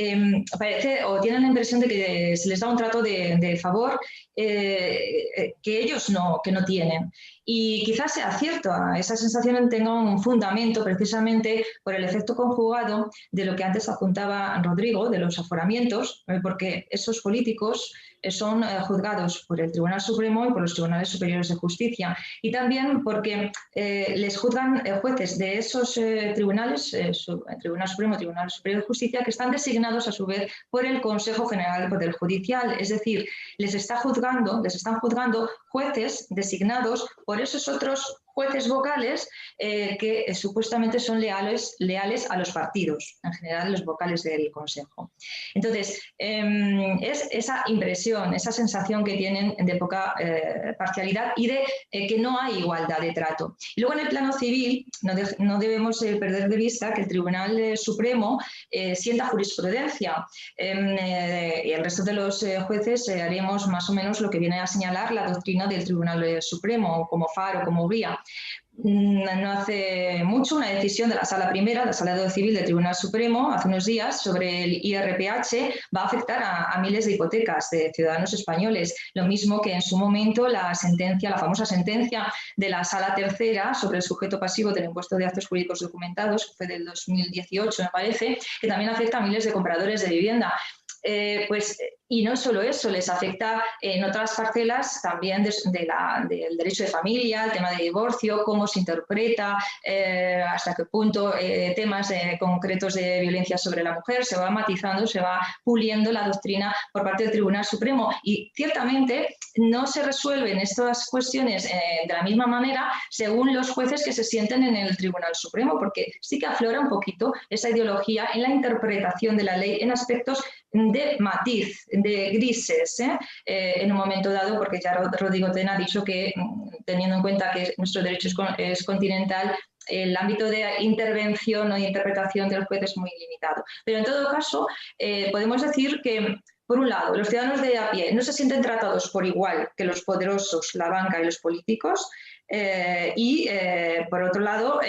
Parece, o tienen la impresión de que se les da un trato de favor que ellos no tienen. Y quizás sea cierto, esa sensación tenga un fundamento precisamente por el efecto conjugado de lo que antes apuntaba Rodrigo, de los aforamientos, porque esos políticos son juzgados por el Tribunal Supremo y por los Tribunales Superiores de Justicia. Y también porque les juzgan jueces de esos tribunales, Tribunal Supremo, Tribunal Superior de Justicia, que están designados a su vez por el Consejo General del Poder Judicial. Es decir, les están juzgando jueces designados por esos otros jueces vocales que supuestamente son leales a los partidos, en general los vocales del Consejo. Entonces, es esa impresión, esa sensación que tienen de poca parcialidad y de que no hay igualdad de trato. Y luego en el plano civil no debemos perder de vista que el Tribunal Supremo sienta jurisprudencia y el resto de los jueces haremos más o menos lo que viene a señalar la doctrina del Tribunal Supremo como faro, como guía. No hace mucho una decisión de la Sala Primera, la Sala de Civil del Tribunal Supremo, hace unos días, sobre el IRPH, va a afectar a miles de hipotecas de ciudadanos españoles. Lo mismo que en su momento la famosa sentencia de la Sala Tercera sobre el sujeto pasivo del impuesto de actos jurídicos documentados, que fue del 2018, me parece, que también afecta a miles de compradores de vivienda. Y no solo eso, les afecta en otras parcelas también del derecho de familia, el tema de divorcio, cómo se interpreta, hasta qué punto temas concretos de violencia sobre la mujer, se va matizando, se va puliendo la doctrina por parte del Tribunal Supremo. Y ciertamente no se resuelven estas cuestiones de la misma manera según los jueces que se sienten en el Tribunal Supremo, porque sí que aflora un poquito esa ideología en la interpretación de la ley en aspectos de matiz, de grises, en un momento dado, porque ya Rodrigo Tena ha dicho que, teniendo en cuenta que nuestro derecho es continental, el ámbito de intervención o de interpretación del juez es muy limitado. Pero en todo caso, podemos decir que, por un lado, los ciudadanos de a pie no se sienten tratados por igual que los poderosos, la banca y los políticos, por otro lado,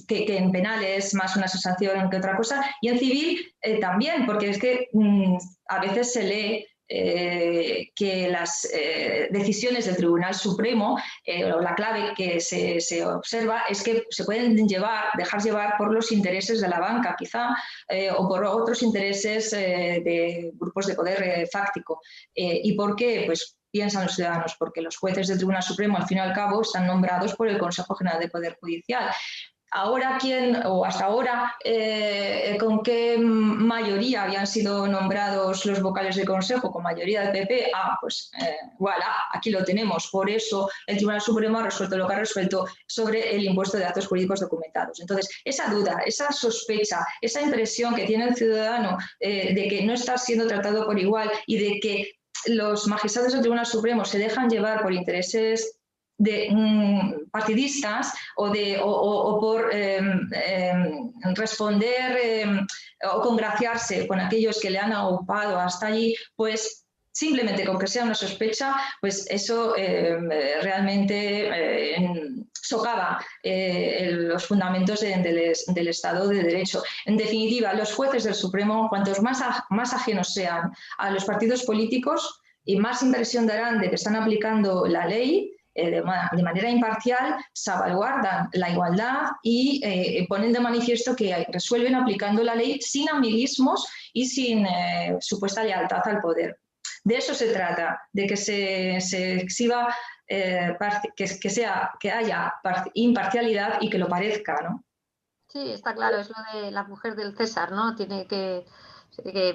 que en penal es más una sensación que otra cosa, y en civil también, porque es que a veces se lee que las decisiones del Tribunal Supremo, o la clave que se observa es que se pueden dejar llevar por los intereses de la banca, quizá, o por otros intereses de grupos de poder fáctico. ¿Y por qué? Pues piensan los ciudadanos, porque los jueces del Tribunal Supremo, al fin y al cabo, están nombrados por el Consejo General del Poder Judicial. Ahora, hasta ahora, ¿con qué mayoría habían sido nombrados los vocales del Consejo? ¿Con mayoría del PP? Voilà, aquí lo tenemos. Por eso el Tribunal Supremo ha resuelto lo que ha resuelto sobre el impuesto de actos jurídicos documentados. Entonces, esa duda, esa sospecha, esa impresión que tiene el ciudadano de que no está siendo tratado por igual y de que los magistrados del Tribunal Supremo se dejan llevar por intereses partidistas o por responder o congraciarse con aquellos que le han aupado hasta allí, pues simplemente con que sea una sospecha, pues eso realmente socava los fundamentos del Estado de Derecho. En definitiva, los jueces del Supremo, cuantos más ajenos sean a los partidos políticos y más impresión darán de que están aplicando la ley, de manera imparcial, salvaguardan la igualdad y ponen de manifiesto que resuelven aplicando la ley sin amiguismos y sin supuesta lealtad al poder. De eso se trata, de que se exhiba, que haya imparcialidad y que lo parezca, ¿no? Sí, está claro, es lo de la mujer del César, ¿no? Tiene que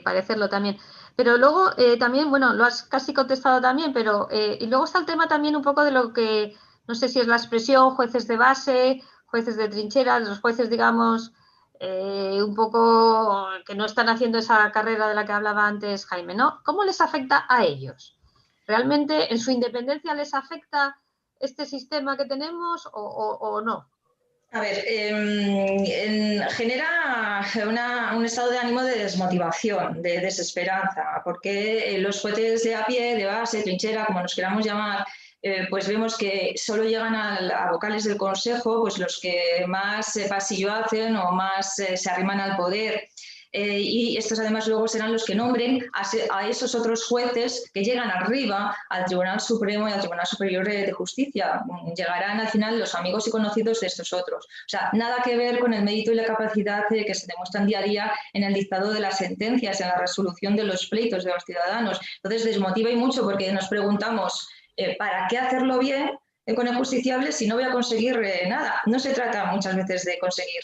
parecerlo también. Pero luego también, bueno, lo has casi contestado también, pero y luego está el tema también un poco de lo que, no sé si es la expresión, jueces de base, jueces de trincheras, los jueces, digamos, un poco que no están haciendo esa carrera de la que hablaba antes Jaime, ¿no? ¿Cómo les afecta a ellos? ¿Realmente en su independencia les afecta este sistema que tenemos o no? A ver, genera un estado de ánimo de desmotivación, de desesperanza, porque los jueces de a pie, de base, trinchera, como nos queramos llamar, pues vemos que solo llegan a vocales del Consejo pues los que más pasillo hacen o más se arriman al poder. Y estos además luego serán los que nombren a esos otros jueces que llegan arriba al Tribunal Supremo y al Tribunal Superior de Justicia. Llegarán al final los amigos y conocidos de estos otros. O sea, nada que ver con el mérito y la capacidad que se demuestran día a día en el dictado de las sentencias, en la resolución de los pleitos de los ciudadanos. Entonces desmotiva y mucho porque nos preguntamos ¿para qué hacerlo bien con el justiciable si no voy a conseguir nada? No se trata muchas veces de conseguir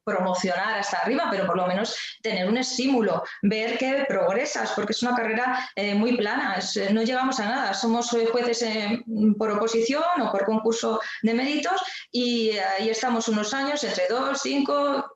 promocionar hasta arriba, pero por lo menos tener un estímulo, ver que progresas, porque es una carrera muy plana, no llegamos a nada, somos jueces por oposición o por concurso de méritos y ahí estamos unos años, entre 2, 5,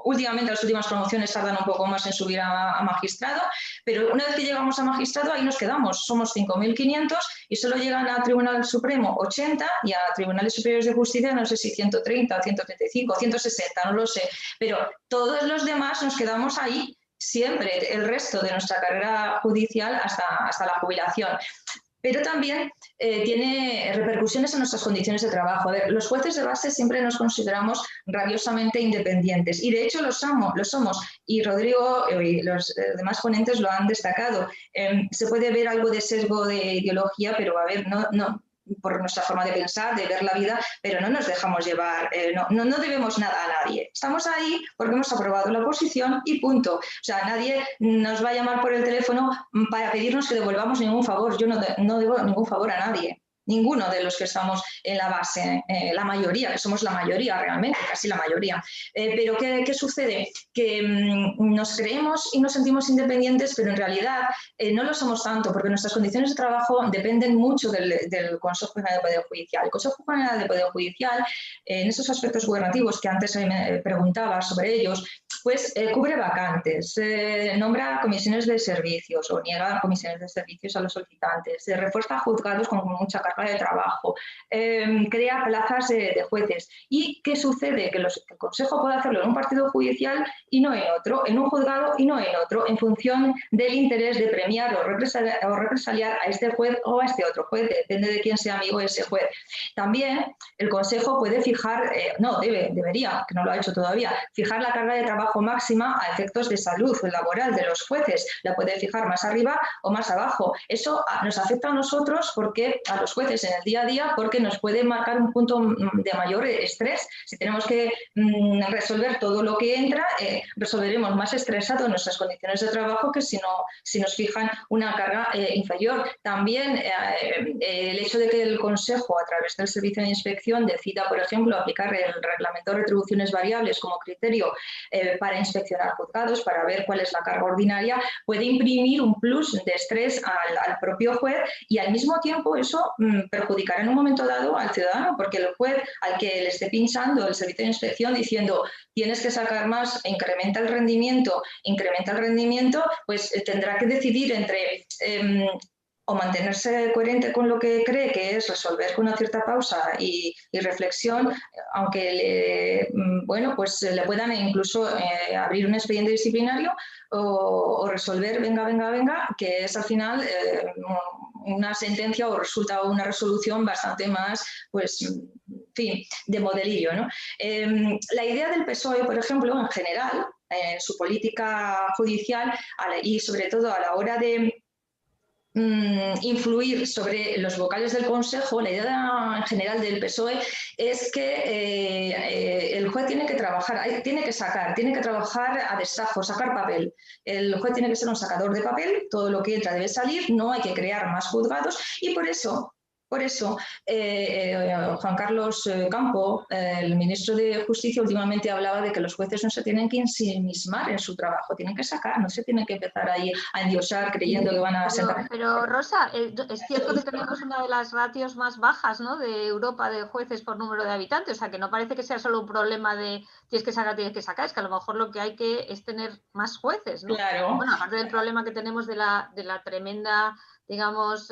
últimamente las últimas promociones tardan un poco más en subir a magistrado, pero una vez que llegamos a magistrado ahí nos quedamos, somos 5.500 y solo llegan a Tribunal Supremo 80 y a Tribunales Superiores de Justicia no sé si 130, 135, 160, no lo sé, pero todos los demás nos quedamos ahí siempre, el resto de nuestra carrera judicial hasta la jubilación. Pero también tiene repercusiones en nuestras condiciones de trabajo. A ver, los jueces de base siempre nos consideramos rabiosamente independientes y de hecho lo somos. Y Rodrigo y los demás ponentes lo han destacado. Se puede ver algo de sesgo de ideología, pero a ver, no por nuestra forma de pensar, de ver la vida, pero no nos dejamos llevar, no debemos nada a nadie. Estamos ahí porque hemos aprobado la oposición y punto. O sea, nadie nos va a llamar por el teléfono para pedirnos que devolvamos ningún favor. Yo no debo ningún favor a nadie. Ninguno de los que estamos en la base, la mayoría, que somos la mayoría realmente, casi la mayoría. Pero ¿qué sucede? Que nos creemos y nos sentimos independientes, pero en realidad no lo somos tanto, porque nuestras condiciones de trabajo dependen mucho del Consejo General del Poder Judicial. El Consejo General del Poder Judicial, en esos aspectos gubernativos que antes me preguntaba sobre ellos, pues cubre vacantes, nombra comisiones de servicios o niega comisiones de servicios a los solicitantes, refuerza juzgados con mucha carga de trabajo, crea plazas de jueces. ¿Y qué sucede? Que el Consejo puede hacerlo en un partido judicial y no en otro, en un juzgado y no en otro, en función del interés de premiar o represaliar a este juez o a este otro juez, depende de quién sea amigo de ese juez. También el Consejo puede fijar, debería, que no lo ha hecho todavía, fijar la carga de trabajo máxima a efectos de salud laboral de los jueces. La puede fijar más arriba o más abajo. Eso nos afecta a nosotros, porque a los jueces en el día a día, porque nos puede marcar un punto de mayor estrés. Si tenemos que resolver todo lo que entra, resolveremos más estresado nuestras condiciones de trabajo que si nos fijan una carga inferior. También el hecho de que el Consejo, a través del Servicio de Inspección, decida, por ejemplo, aplicar el reglamento de retribuciones variables como criterio para inspeccionar juzgados, para ver cuál es la carga ordinaria, puede imprimir un plus de estrés al propio juez y al mismo tiempo eso perjudicará en un momento dado al ciudadano, porque el juez al que le esté pinchando el servicio de inspección diciendo tienes que sacar más, incrementa el rendimiento, pues tendrá que decidir entre o mantenerse coherente con lo que cree, que es resolver con una cierta pausa y reflexión, aunque le puedan incluso abrir un expediente disciplinario o resolver, venga, que es al final una sentencia o resulta una resolución bastante más, pues, en fin, de modelillo, ¿no? La idea del PSOE, por ejemplo, en general, en su política judicial y sobre todo a la hora de influir sobre los vocales del Consejo, la idea en general del PSOE es que el juez tiene que trabajar, tiene que trabajar a destajo, sacar papel. El juez tiene que ser un sacador de papel, todo lo que entra debe salir, no hay que crear más juzgados y por eso Por eso, Juan Carlos Campo, el ministro de Justicia, últimamente hablaba de que los jueces no se tienen que ensimismar en su trabajo, tienen que sacar, no se tienen que empezar ahí a endiosar creyendo que van a sentar. Pero Rosa, es cierto que tenemos una de las ratios más bajas, ¿no?, de Europa de jueces por número de habitantes, o sea que no parece que sea solo un problema de tienes que sacar, es que a lo mejor lo que hay que es tener más jueces, ¿no? Claro. Bueno, aparte del problema que tenemos de la tremenda, digamos,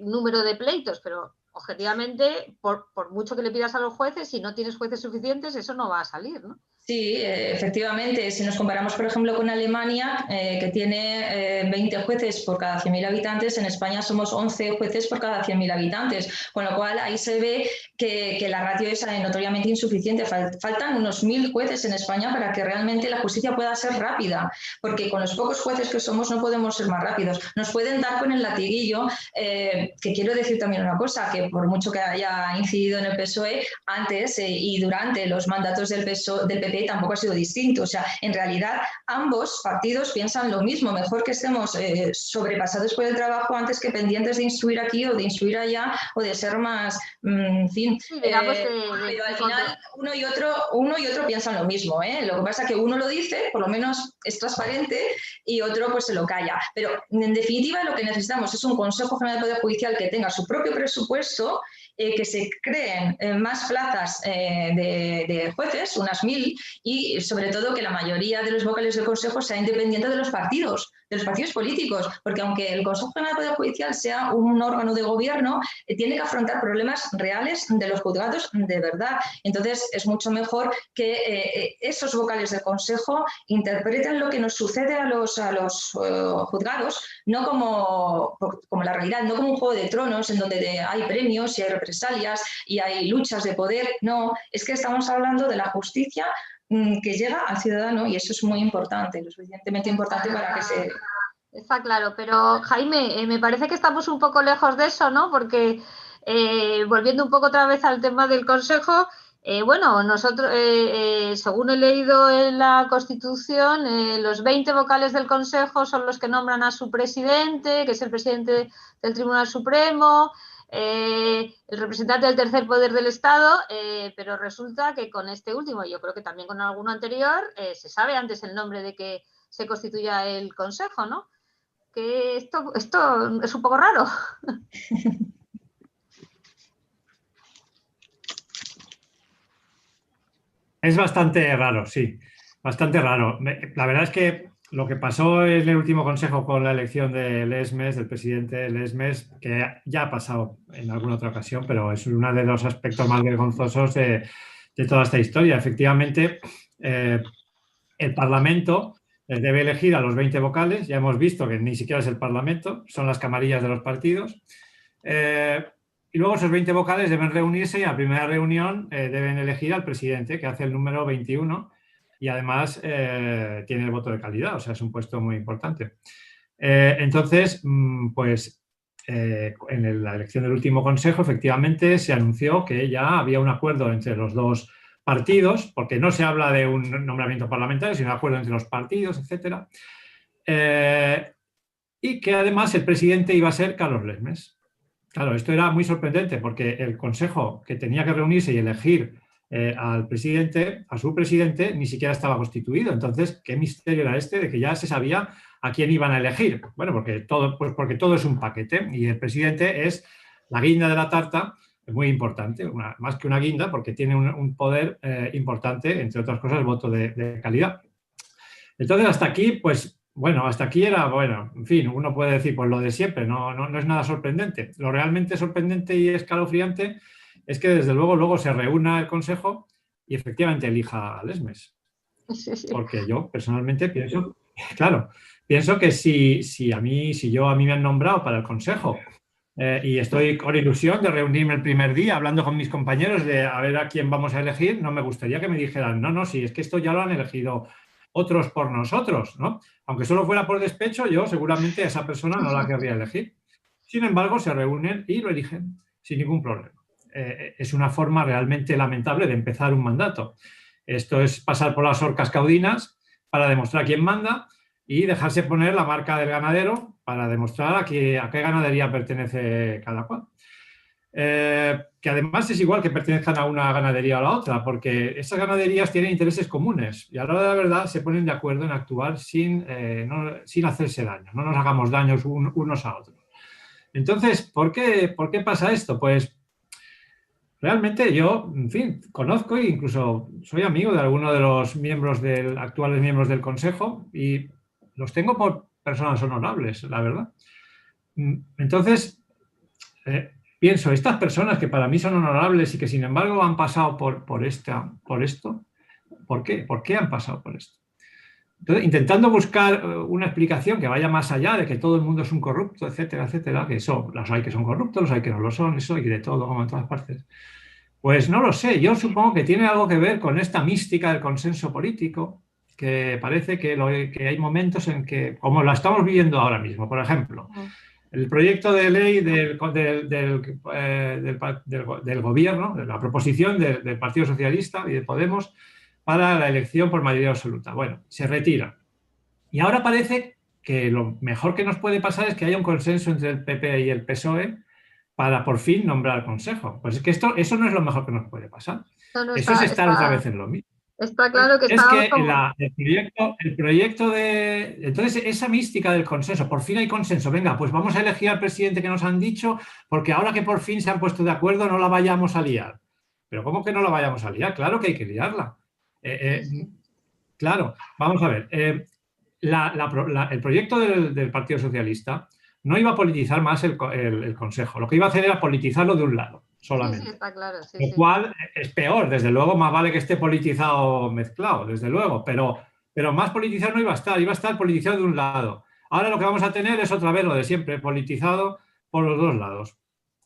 número de pleitos, pero objetivamente, por mucho que le pidas a los jueces, si no tienes jueces suficientes, eso no va a salir, ¿no? Sí, efectivamente, si nos comparamos, por ejemplo, con Alemania, que tiene 20 jueces por cada 100.000 habitantes, en España somos 11 jueces por cada 100.000 habitantes, con lo cual ahí se ve que la ratio es notoriamente insuficiente. Faltan unos 1.000 jueces en España para que realmente la justicia pueda ser rápida, porque con los pocos jueces que somos no podemos ser más rápidos. Nos pueden dar con el latiguillo, que quiero decir también una cosa, que por mucho que haya incidido en el PSOE, antes y durante los mandatos del PP tampoco ha sido distinto. O sea, en realidad ambos partidos piensan lo mismo. Mejor que estemos sobrepasados por el trabajo antes que pendientes de instruir aquí o de instruir allá o de ser más, en fin. Sí, digamos pero al final uno y otro piensan lo mismo, ¿eh? Lo que pasa es que uno lo dice, por lo menos es transparente, y otro pues se lo calla. Pero en definitiva lo que necesitamos es un Consejo General del Poder Judicial que tenga su propio presupuesto, que se creen más plazas de jueces, unas 1.000, y sobre todo que la mayoría de los vocales del Consejo sea independiente de los partidos políticos, porque aunque el Consejo General del Poder Judicial sea un órgano de gobierno, tiene que afrontar problemas reales de los juzgados de verdad. Entonces es mucho mejor que esos vocales del Consejo interpreten lo que nos sucede a los juzgados, no como la realidad, no como un Juego de Tronos en donde hay premios y hay represalias y hay luchas de poder. No, es que estamos hablando de la justicia que llega al ciudadano, y eso es muy importante, lo suficientemente importante para que se... Está claro, pero Jaime, me parece que estamos un poco lejos de eso, ¿no? Porque volviendo un poco otra vez al tema del Consejo, bueno, nosotros, según he leído en la Constitución, los 20 vocales del Consejo son los que nombran a su presidente, que es el presidente del Tribunal Supremo, el representante del tercer poder del Estado, pero resulta que con este último, yo creo que también con alguno anterior, se sabe antes el nombre de que se constituya el Consejo, ¿no? Que esto es un poco raro. Es bastante raro, sí, bastante raro. La verdad es que lo que pasó en el último consejo con la elección de Lesmes, del presidente Lesmes, que ya ha pasado en alguna otra ocasión, pero es uno de los aspectos más vergonzosos de toda esta historia. Efectivamente, el Parlamento debe elegir a los 20 vocales. Ya hemos visto que ni siquiera es el Parlamento, son las camarillas de los partidos. Y luego esos 20 vocales deben reunirse y en la primera reunión deben elegir al presidente, que hace el número 21, y además tiene el voto de calidad, o sea, es un puesto muy importante. Entonces, pues en la elección del último consejo, efectivamente, se anunció que ya había un acuerdo entre los dos partidos, porque no se habla de un nombramiento parlamentario, sino un acuerdo entre los partidos, etc. Y que además el presidente iba a ser Carlos Lesmes. Claro, esto era muy sorprendente porque el Consejo que tenía que reunirse y elegir al presidente, a su presidente, ni siquiera estaba constituido. Entonces, ¿qué misterio era este de que ya se sabía a quién iban a elegir? Bueno, porque todo es un paquete y el presidente es la guinda de la tarta, muy importante, más que una guinda, porque tiene un poder importante, entre otras cosas, el voto de calidad. Entonces, hasta aquí, pues... Bueno, hasta aquí era, bueno, en fin, uno puede decir pues lo de siempre, no es nada sorprendente. Lo realmente sorprendente y escalofriante es que desde luego se reúna el Consejo y efectivamente elija a Lesmes. Sí. Porque yo personalmente pienso, claro, pienso que si a mí me han nombrado para el Consejo y estoy con ilusión de reunirme el primer día hablando con mis compañeros de a ver a quién vamos a elegir, no me gustaría que me dijeran, no, si es que esto ya lo han elegido otros por nosotros, ¿no? Aunque solo fuera por despecho, yo seguramente a esa persona no la querría elegir. Sin embargo, se reúnen y lo eligen sin ningún problema. Es una forma realmente lamentable de empezar un mandato. Esto es pasar por las orcas caudinas para demostrar quién manda y dejarse poner la marca del ganadero para demostrar a qué ganadería pertenece cada cual. que además es igual que pertenezcan a una ganadería o a la otra, porque esas ganaderías tienen intereses comunes y a la hora de la verdad se ponen de acuerdo en actuar sin hacerse daño, no nos hagamos daños unos a otros. Entonces, ¿por qué pasa esto? Pues realmente yo, en fin, conozco e incluso soy amigo de algunos de los actuales miembros del Consejo y los tengo por personas honorables, la verdad. Entonces, pienso, estas personas que para mí son honorables y que sin embargo han pasado por esto, ¿por qué? ¿Por qué han pasado por esto? Entonces, intentando buscar una explicación que vaya más allá de que todo el mundo es un corrupto, etcétera, etcétera, que eso, los hay que son corruptos, los hay que no lo son, eso y de todo, como en todas partes. Pues no lo sé, yo supongo que tiene algo que ver con esta mística del consenso político, que parece que hay momentos en que, como la estamos viviendo ahora mismo, por ejemplo, el proyecto de ley del gobierno, de la proposición del Partido Socialista y de Podemos para la elección por mayoría absoluta. Bueno, se retira. Y ahora parece que lo mejor que nos puede pasar es que haya un consenso entre el PP y el PSOE para por fin nombrar al Consejo. Pues es que eso no es lo mejor que nos puede pasar. No, eso es estar otra vez en lo mismo. Está claro que es que el proyecto de... Entonces, esa mística del consenso, por fin hay consenso, venga, pues vamos a elegir al presidente que nos han dicho, porque ahora que por fin se han puesto de acuerdo no la vayamos a liar. Pero ¿cómo que no la vayamos a liar? Claro que hay que liarla. Claro, vamos a ver. El proyecto del Partido Socialista no iba a politizar más el Consejo, lo que iba a hacer era politizarlo de un lado solamente. Sí, está claro, sí, lo cual es peor, desde luego, más vale que esté politizado mezclado, desde luego, pero más politizado no iba a estar politizado de un lado. Ahora lo que vamos a tener es otra vez lo de siempre, politizado por los dos lados.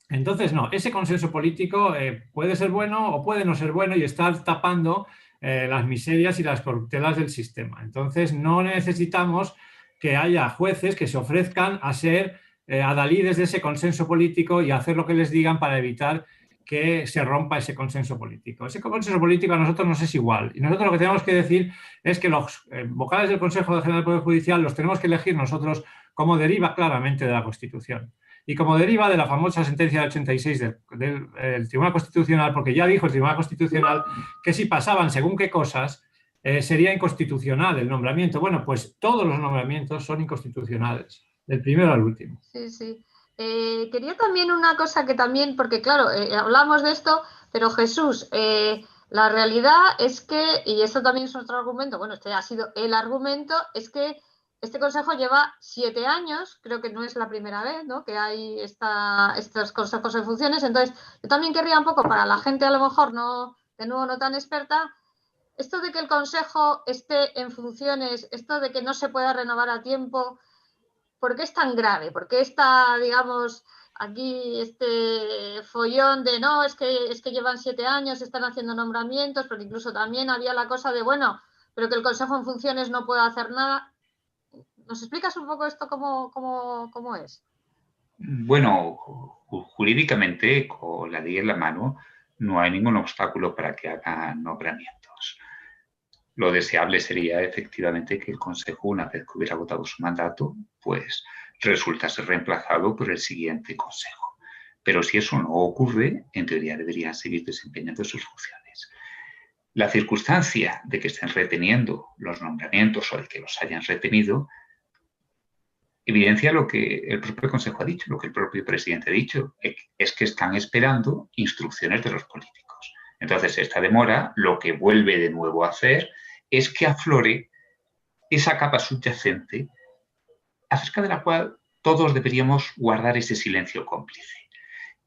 Entonces, no, ese consenso político puede ser bueno o puede no ser bueno y estar tapando las miserias y las corruptelas del sistema. Entonces, no necesitamos que haya jueces que se ofrezcan a ser adalides de ese consenso político y hacer lo que les digan para evitar que se rompa ese consenso político. Ese consenso político a nosotros nos es igual. Y nosotros lo que tenemos que decir es que los vocales del Consejo General del Poder Judicial los tenemos que elegir nosotros como deriva claramente de la Constitución. Y como deriva de la famosa sentencia del 86 del Tribunal Constitucional, porque ya dijo el Tribunal Constitucional que si pasaban según qué cosas, sería inconstitucional el nombramiento. Bueno, pues todos los nombramientos son inconstitucionales, del primero al último. Sí, sí. Quería también una cosa que también, porque claro, hablamos de esto, pero Jesús, la realidad es que, y esto también es otro argumento, bueno, este ha sido el argumento, es que este Consejo lleva 7 años, creo que no es la primera vez, ¿no?, que hay estos consejos en funciones. Entonces, yo también querría un poco, para la gente a lo mejor no tan experta, esto de que el Consejo esté en funciones, esto de que no se pueda renovar a tiempo, ¿por qué es tan grave? ¿Por qué está, digamos, aquí este follón de no, es que llevan 7 años, están haciendo nombramientos? Porque incluso también había la cosa de, bueno, pero que el Consejo en funciones no pueda hacer nada. ¿Nos explicas un poco esto cómo es? Bueno, jurídicamente, con la ley en la mano, no hay ningún obstáculo para que hagan nombramientos. Lo deseable sería efectivamente que el Consejo, una vez que hubiera agotado su mandato, pues resultase reemplazado por el siguiente Consejo. Pero si eso no ocurre, en teoría deberían seguir desempeñando sus funciones. La circunstancia de que estén reteniendo los nombramientos o de que los hayan retenido evidencia lo que el propio Consejo ha dicho, lo que el propio presidente ha dicho, es que están esperando instrucciones de los políticos. Entonces, esta demora lo que vuelve de nuevo a hacer es que aflore esa capa subyacente acerca de la cual todos deberíamos guardar ese silencio cómplice.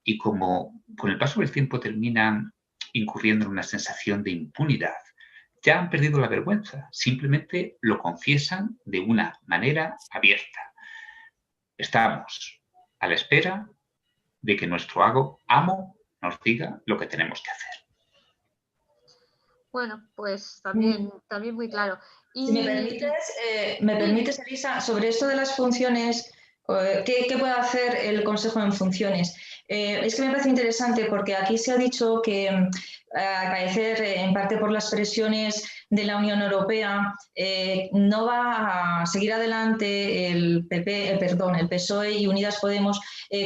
Y como con el paso del tiempo terminan incurriendo en una sensación de impunidad, ya han perdido la vergüenza, simplemente lo confiesan de una manera abierta. Estamos a la espera de que nuestro amo nos diga lo que tenemos que hacer. Bueno, pues también muy claro. Y... Si me permites, Elisa, sobre esto de las funciones, ¿qué puede hacer el Consejo en funciones? Es que me parece interesante porque aquí se ha dicho que, al parecer, en parte por las presiones de la Unión Europea, no va a seguir adelante el PSOE y Unidas Podemos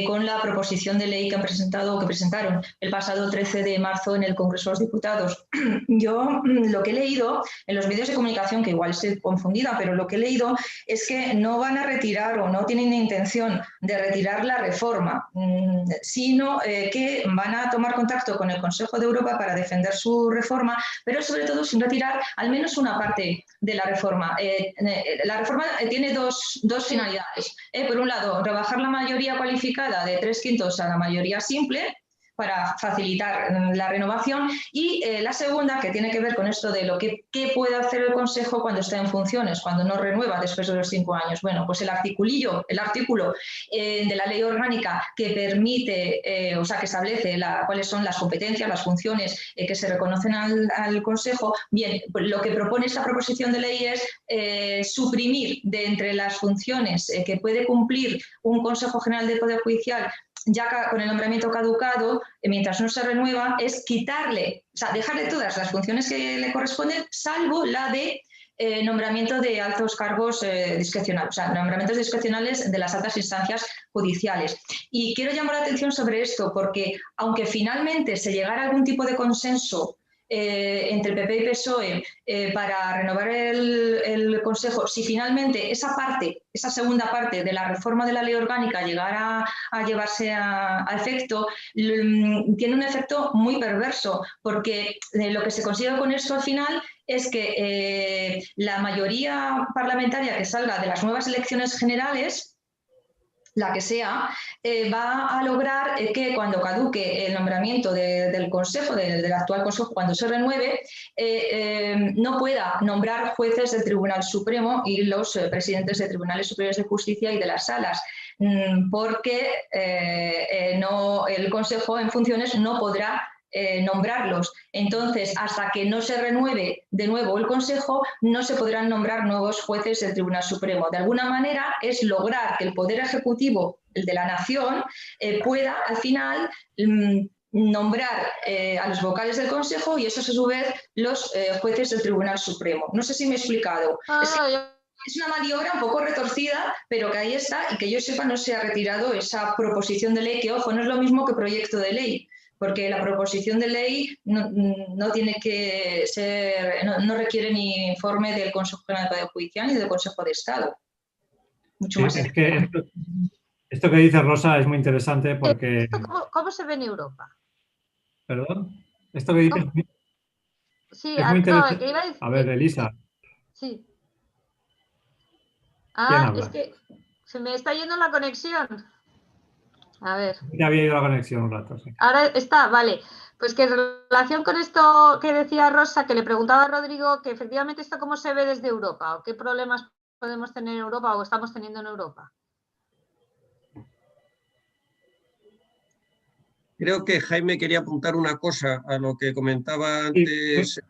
con la proposición de ley que han presentado o que presentaron el pasado 13 de marzo en el Congreso de los Diputados. Yo lo que he leído en los medios de comunicación, que igual estoy confundida, pero lo que he leído es que no van a retirar o no tienen intención de retirar la reforma, sino que van a tomar contacto con el Consejo de Europa para defender su reforma, pero sobre todo sin retirar al menos una parte de la reforma. La reforma tiene dos finalidades. Por un lado, rebajar la mayoría cualificada de 3/5 a la mayoría simple, para facilitar la renovación, y la segunda, que tiene que ver con esto de lo que qué puede hacer el Consejo cuando está en funciones, cuando no renueva después de los 5 años. Bueno, pues el artículo de la ley orgánica que permite, que establece cuáles son las competencias, las funciones que se reconocen al Consejo. Bien, pues lo que propone esta proposición de ley es suprimir de entre las funciones que puede cumplir un Consejo General del Poder Judicial ya con el nombramiento caducado, mientras no se renueva, es quitarle, o sea, dejarle todas las funciones que le corresponden, salvo la de nombramiento de altos cargos discrecionales, o sea, nombramientos discrecionales de las altas instancias judiciales. Y quiero llamar la atención sobre esto, porque aunque finalmente se llegara a algún tipo de consenso entre el PP y PSOE para renovar el Consejo, si finalmente esa segunda parte de la reforma de la ley orgánica llegara a llevarse a efecto, tiene un efecto muy perverso, porque lo que se consigue con esto al final es que la mayoría parlamentaria que salga de las nuevas elecciones generales, la que sea, va a lograr que cuando caduque el nombramiento del Consejo, del actual Consejo, cuando se renueve, no pueda nombrar jueces del Tribunal Supremo y los presidentes de Tribunales Superiores de Justicia y de las salas, porque el Consejo en funciones no podrá nombrarlos. Entonces, hasta que no se renueve de nuevo el Consejo, no se podrán nombrar nuevos jueces del Tribunal Supremo. De alguna manera es lograr que el Poder Ejecutivo, el de la Nación, pueda al final nombrar a los vocales del Consejo y esos a su vez los jueces del Tribunal Supremo. No sé si me he explicado. Es una maniobra un poco retorcida, pero que ahí está, y que yo sepa no se ha retirado esa proposición de ley, que ojo, no es lo mismo que proyecto de ley, porque la proposición de ley no tiene que ser, no requiere ni informe del Consejo General del Poder Judicial ni del Consejo de Estado. Mucho más. Es que esto que dice Rosa es muy interesante porque... ¿Cómo se ve en Europa? ¿Perdón? Esto que dices sí, es muy interesante. ¿qué iba a decir? A ver, Elisa. Sí. ¿Quién habla? Es que se me está yendo la conexión. A ver. Ya había ido la conexión un rato, sí. Ahora está, vale. Pues que en relación con esto que decía Rosa, que le preguntaba a Rodrigo, que efectivamente esto cómo se ve desde Europa, o qué problemas podemos tener en Europa o estamos teniendo en Europa. Creo que Jaime quería apuntar una cosa a lo que comentaba antes.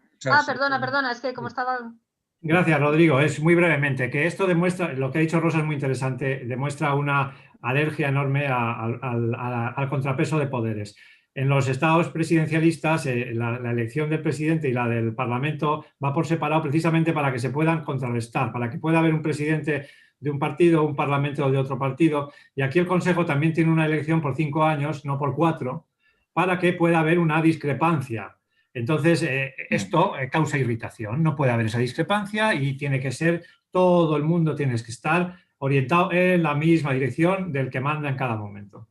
Perdona, es que como estaba... Gracias, Rodrigo. Es muy brevemente, que esto demuestra, lo que ha dicho Rosa es muy interesante, demuestra una alergia enorme al contrapeso de poderes. En los estados presidencialistas, la elección del presidente y la del Parlamento va por separado precisamente para que se puedan contrarrestar, para que pueda haber un presidente de un partido, un parlamento de otro partido. Y aquí el Consejo también tiene una elección por 5 años, no por 4, para que pueda haber una discrepancia. Entonces, esto causa irritación, no puede haber esa discrepancia y tiene que ser, todo el mundo tiene que estar orientado en la misma dirección del que manda en cada momento.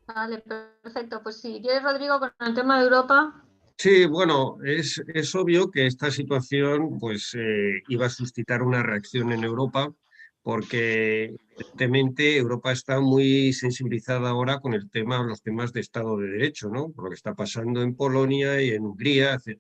Vale, perfecto. Pues si quieres, Rodrigo, con el tema de Europa. Sí, bueno, es obvio que esta situación pues, iba a suscitar una reacción en Europa, porque evidentemente Europa está muy sensibilizada ahora con los temas de Estado de Derecho, ¿no? Por lo que está pasando en Polonia y en Hungría, etc.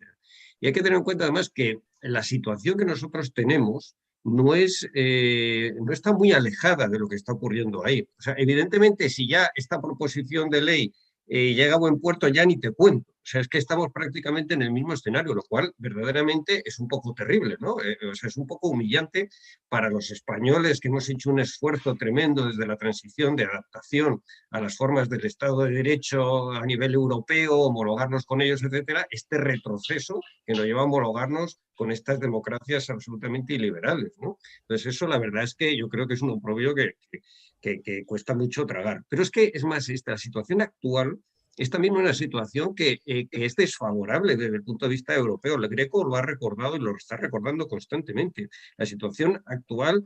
Y hay que tener en cuenta además que la situación que nosotros tenemos no está muy alejada de lo que está ocurriendo ahí. O sea, evidentemente, si ya esta proposición de ley llega a buen puerto, ya ni te cuento. O sea, es que estamos prácticamente en el mismo escenario, lo cual verdaderamente es un poco terrible, ¿no? O sea, es un poco humillante para los españoles que hemos hecho un esfuerzo tremendo desde la transición de adaptación a las formas del Estado de Derecho a nivel europeo, homologarnos con ellos, etcétera, este retroceso que nos lleva a homologarnos con estas democracias absolutamente iliberales, ¿no? Entonces, eso la verdad es que yo creo que es un oprobio que cuesta mucho tragar. Pero es que, es más, esta situación actual es también una situación que es desfavorable desde el punto de vista europeo. El Greco lo ha recordado y lo está recordando constantemente. La situación actual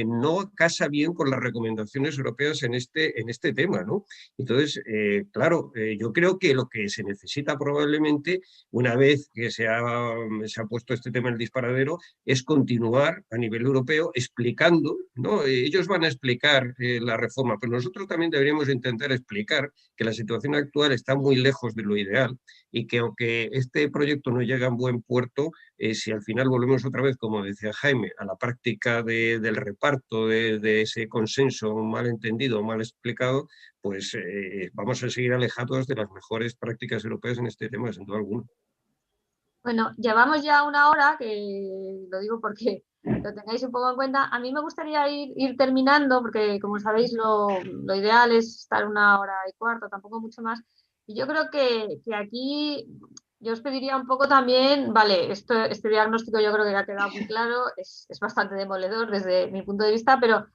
no casa bien con las recomendaciones europeas en este tema, ¿no? Entonces, claro, yo creo que lo que se necesita probablemente, una vez que se ha puesto este tema en el disparadero, es continuar a nivel europeo explicando, ¿no? Ellos van a explicar la reforma, pero nosotros también deberíamos intentar explicar que la situación actual está muy lejos de lo ideal y que aunque este proyecto no llega a un buen puerto, si al final volvemos otra vez, como decía Jaime, a la práctica del reparto de ese consenso mal entendido, mal explicado, pues vamos a seguir alejados de las mejores prácticas europeas en este tema, sin duda alguna. Bueno, llevamos ya una hora, que lo digo porque lo tengáis un poco en cuenta. A mí me gustaría ir terminando, porque como sabéis, lo ideal es estar 1 hora y cuarto, tampoco mucho más. Y yo creo que aquí yo os pediría un poco también, vale, este diagnóstico yo creo que ya ha quedado muy claro, es bastante demoledor desde mi punto de vista, pero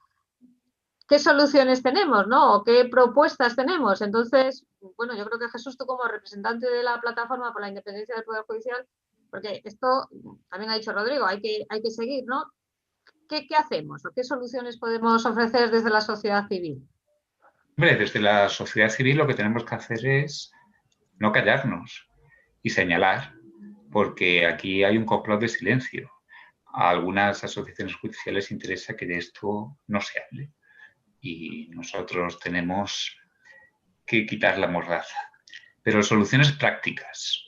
¿qué soluciones tenemos, ¿no? ¿O qué propuestas tenemos? Entonces, bueno, yo creo que Jesús, tú como representante de la Plataforma por la Independencia del Poder Judicial, porque esto también ha dicho Rodrigo, hay que seguir, ¿no? ¿Qué hacemos o qué soluciones podemos ofrecer desde la sociedad civil? Hombre, desde la sociedad civil lo que tenemos que hacer es no callarnos y señalar, porque aquí hay un complot de silencio. A algunas asociaciones judiciales interesa que de esto no se hable y nosotros tenemos que quitar la mordaza. Pero soluciones prácticas.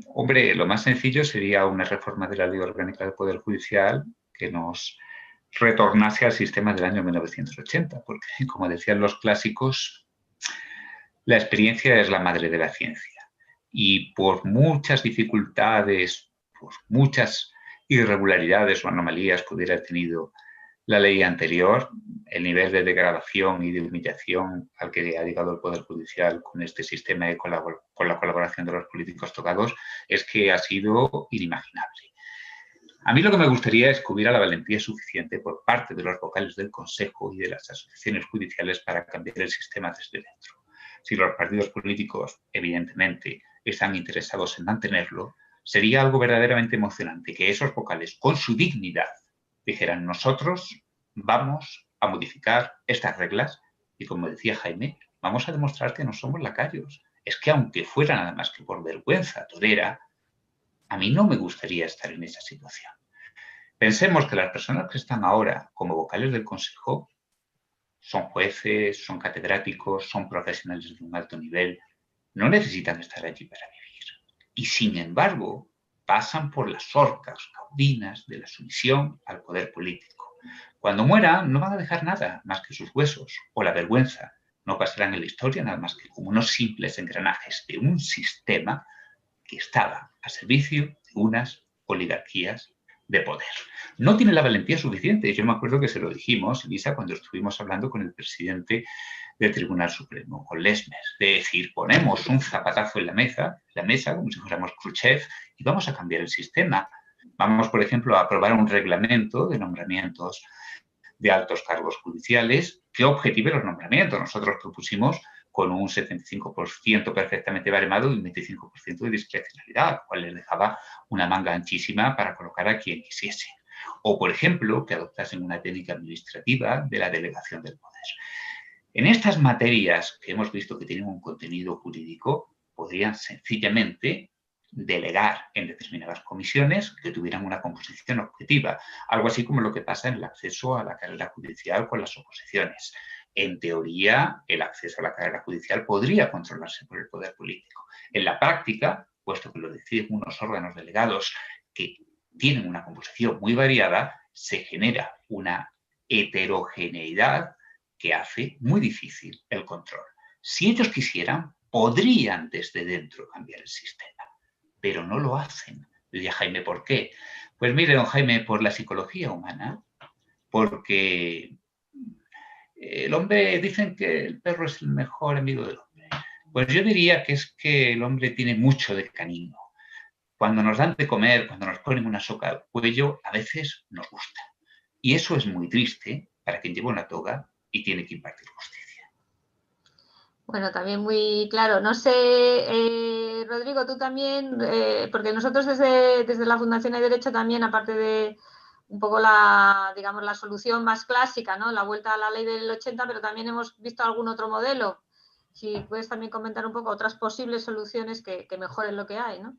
Hombre, lo más sencillo sería una reforma de la Ley Orgánica del Poder Judicial que nos retornase al sistema del año 1980, porque, como decían los clásicos, la experiencia es la madre de la ciencia. Y por muchas dificultades, por muchas irregularidades o anomalías que hubiera tenido la ley anterior, el nivel de degradación y de humillación al que ha llegado el Poder Judicial con este sistema con la colaboración de los políticos tocados es que ha sido inimaginable. A mí lo que me gustaría es que hubiera la valentía suficiente por parte de los vocales del Consejo y de las asociaciones judiciales para cambiar el sistema desde dentro. Si los partidos políticos, evidentemente, están interesados en mantenerlo, sería algo verdaderamente emocionante que esos vocales, con su dignidad, dijeran: nosotros vamos a modificar estas reglas y, como decía Jaime, vamos a demostrar que no somos lacayos. Es que aunque fuera nada más que por vergüenza torera, a mí no me gustaría estar en esa situación. Pensemos que las personas que están ahora como vocales del Consejo son jueces, son catedráticos, son profesionales de un alto nivel, no necesitan estar allí para vivir. Y sin embargo, pasan por las horcas caudinas de la sumisión al poder político. Cuando mueran, no van a dejar nada más que sus huesos o la vergüenza. No pasarán en la historia nada más que como unos simples engranajes de un sistema que estaba a servicio de unas oligarquías de poder. No tiene la valentía suficiente. Yo me acuerdo que se lo dijimos, Elisa, cuando estuvimos hablando con el presidente del Tribunal Supremo, con Lesmes, de decir: ponemos un zapatazo en la mesa como si fuéramos Khrushchev, y vamos a cambiar el sistema. Vamos, por ejemplo, a aprobar un reglamento de nombramientos de altos cargos judiciales que objetive los nombramientos. Nosotros propusimos con un 75% perfectamente baremado y un 25% de discrecionalidad, lo cual les dejaba una manga anchísima para colocar a quien quisiese. O, por ejemplo, que adoptasen una técnica administrativa de la delegación del poder. En estas materias que hemos visto que tienen un contenido jurídico, podrían sencillamente delegar en determinadas comisiones que tuvieran una composición objetiva, algo así como lo que pasa en el acceso a la carrera judicial con las oposiciones. En teoría, el acceso a la carrera judicial podría controlarse por el poder político. En la práctica, puesto que lo deciden unos órganos delegados que tienen una composición muy variada, se genera una heterogeneidad que hace muy difícil el control. Si ellos quisieran, podrían desde dentro cambiar el sistema, pero no lo hacen. Le dije a Jaime, ¿por qué? Pues mire, don Jaime, por la psicología humana, porque el hombre, dicen que el perro es el mejor amigo del hombre. Pues yo diría que es que el hombre tiene mucho de canino. Cuando nos dan de comer, cuando nos ponen una soga al cuello, a veces nos gusta. Y eso es muy triste para quien lleva una toga y tiene que impartir justicia. Bueno, también muy claro. No sé, Rodrigo, tú también, porque nosotros desde la Fundación Hay Derecho también, aparte de un poco digamos, la solución más clásica, ¿no? La vuelta a la ley del 80, pero también hemos visto algún otro modelo. Si puedes también comentar un poco otras posibles soluciones que mejoren lo que hay, ¿no?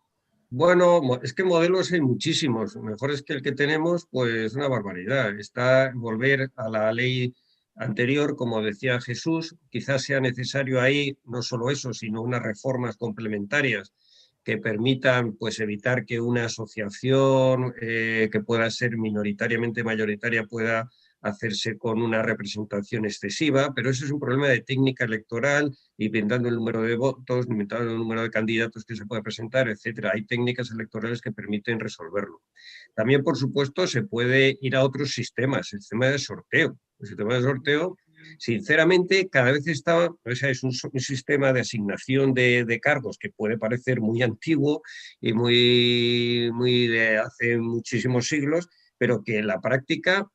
Bueno, es que modelos hay muchísimos. Mejores que el que tenemos, pues una barbaridad. Está volver a la ley anterior, como decía Jesús, quizás sea necesario ahí no solo eso, sino unas reformas complementarias que permitan pues, evitar que una asociación que pueda ser minoritariamente mayoritaria pueda hacerse con una representación excesiva, pero eso es un problema de técnica electoral, inventando el número de votos, inventando el número de candidatos que se puede presentar, etcétera. Hay técnicas electorales que permiten resolverlo. También, por supuesto, se puede ir a otros sistemas, el sistema de sorteo. El sistema de sorteo, sinceramente, cada vez está, o sea, es un sistema de asignación de cargos que puede parecer muy antiguo y muy de hace muchísimos siglos, pero que en la práctica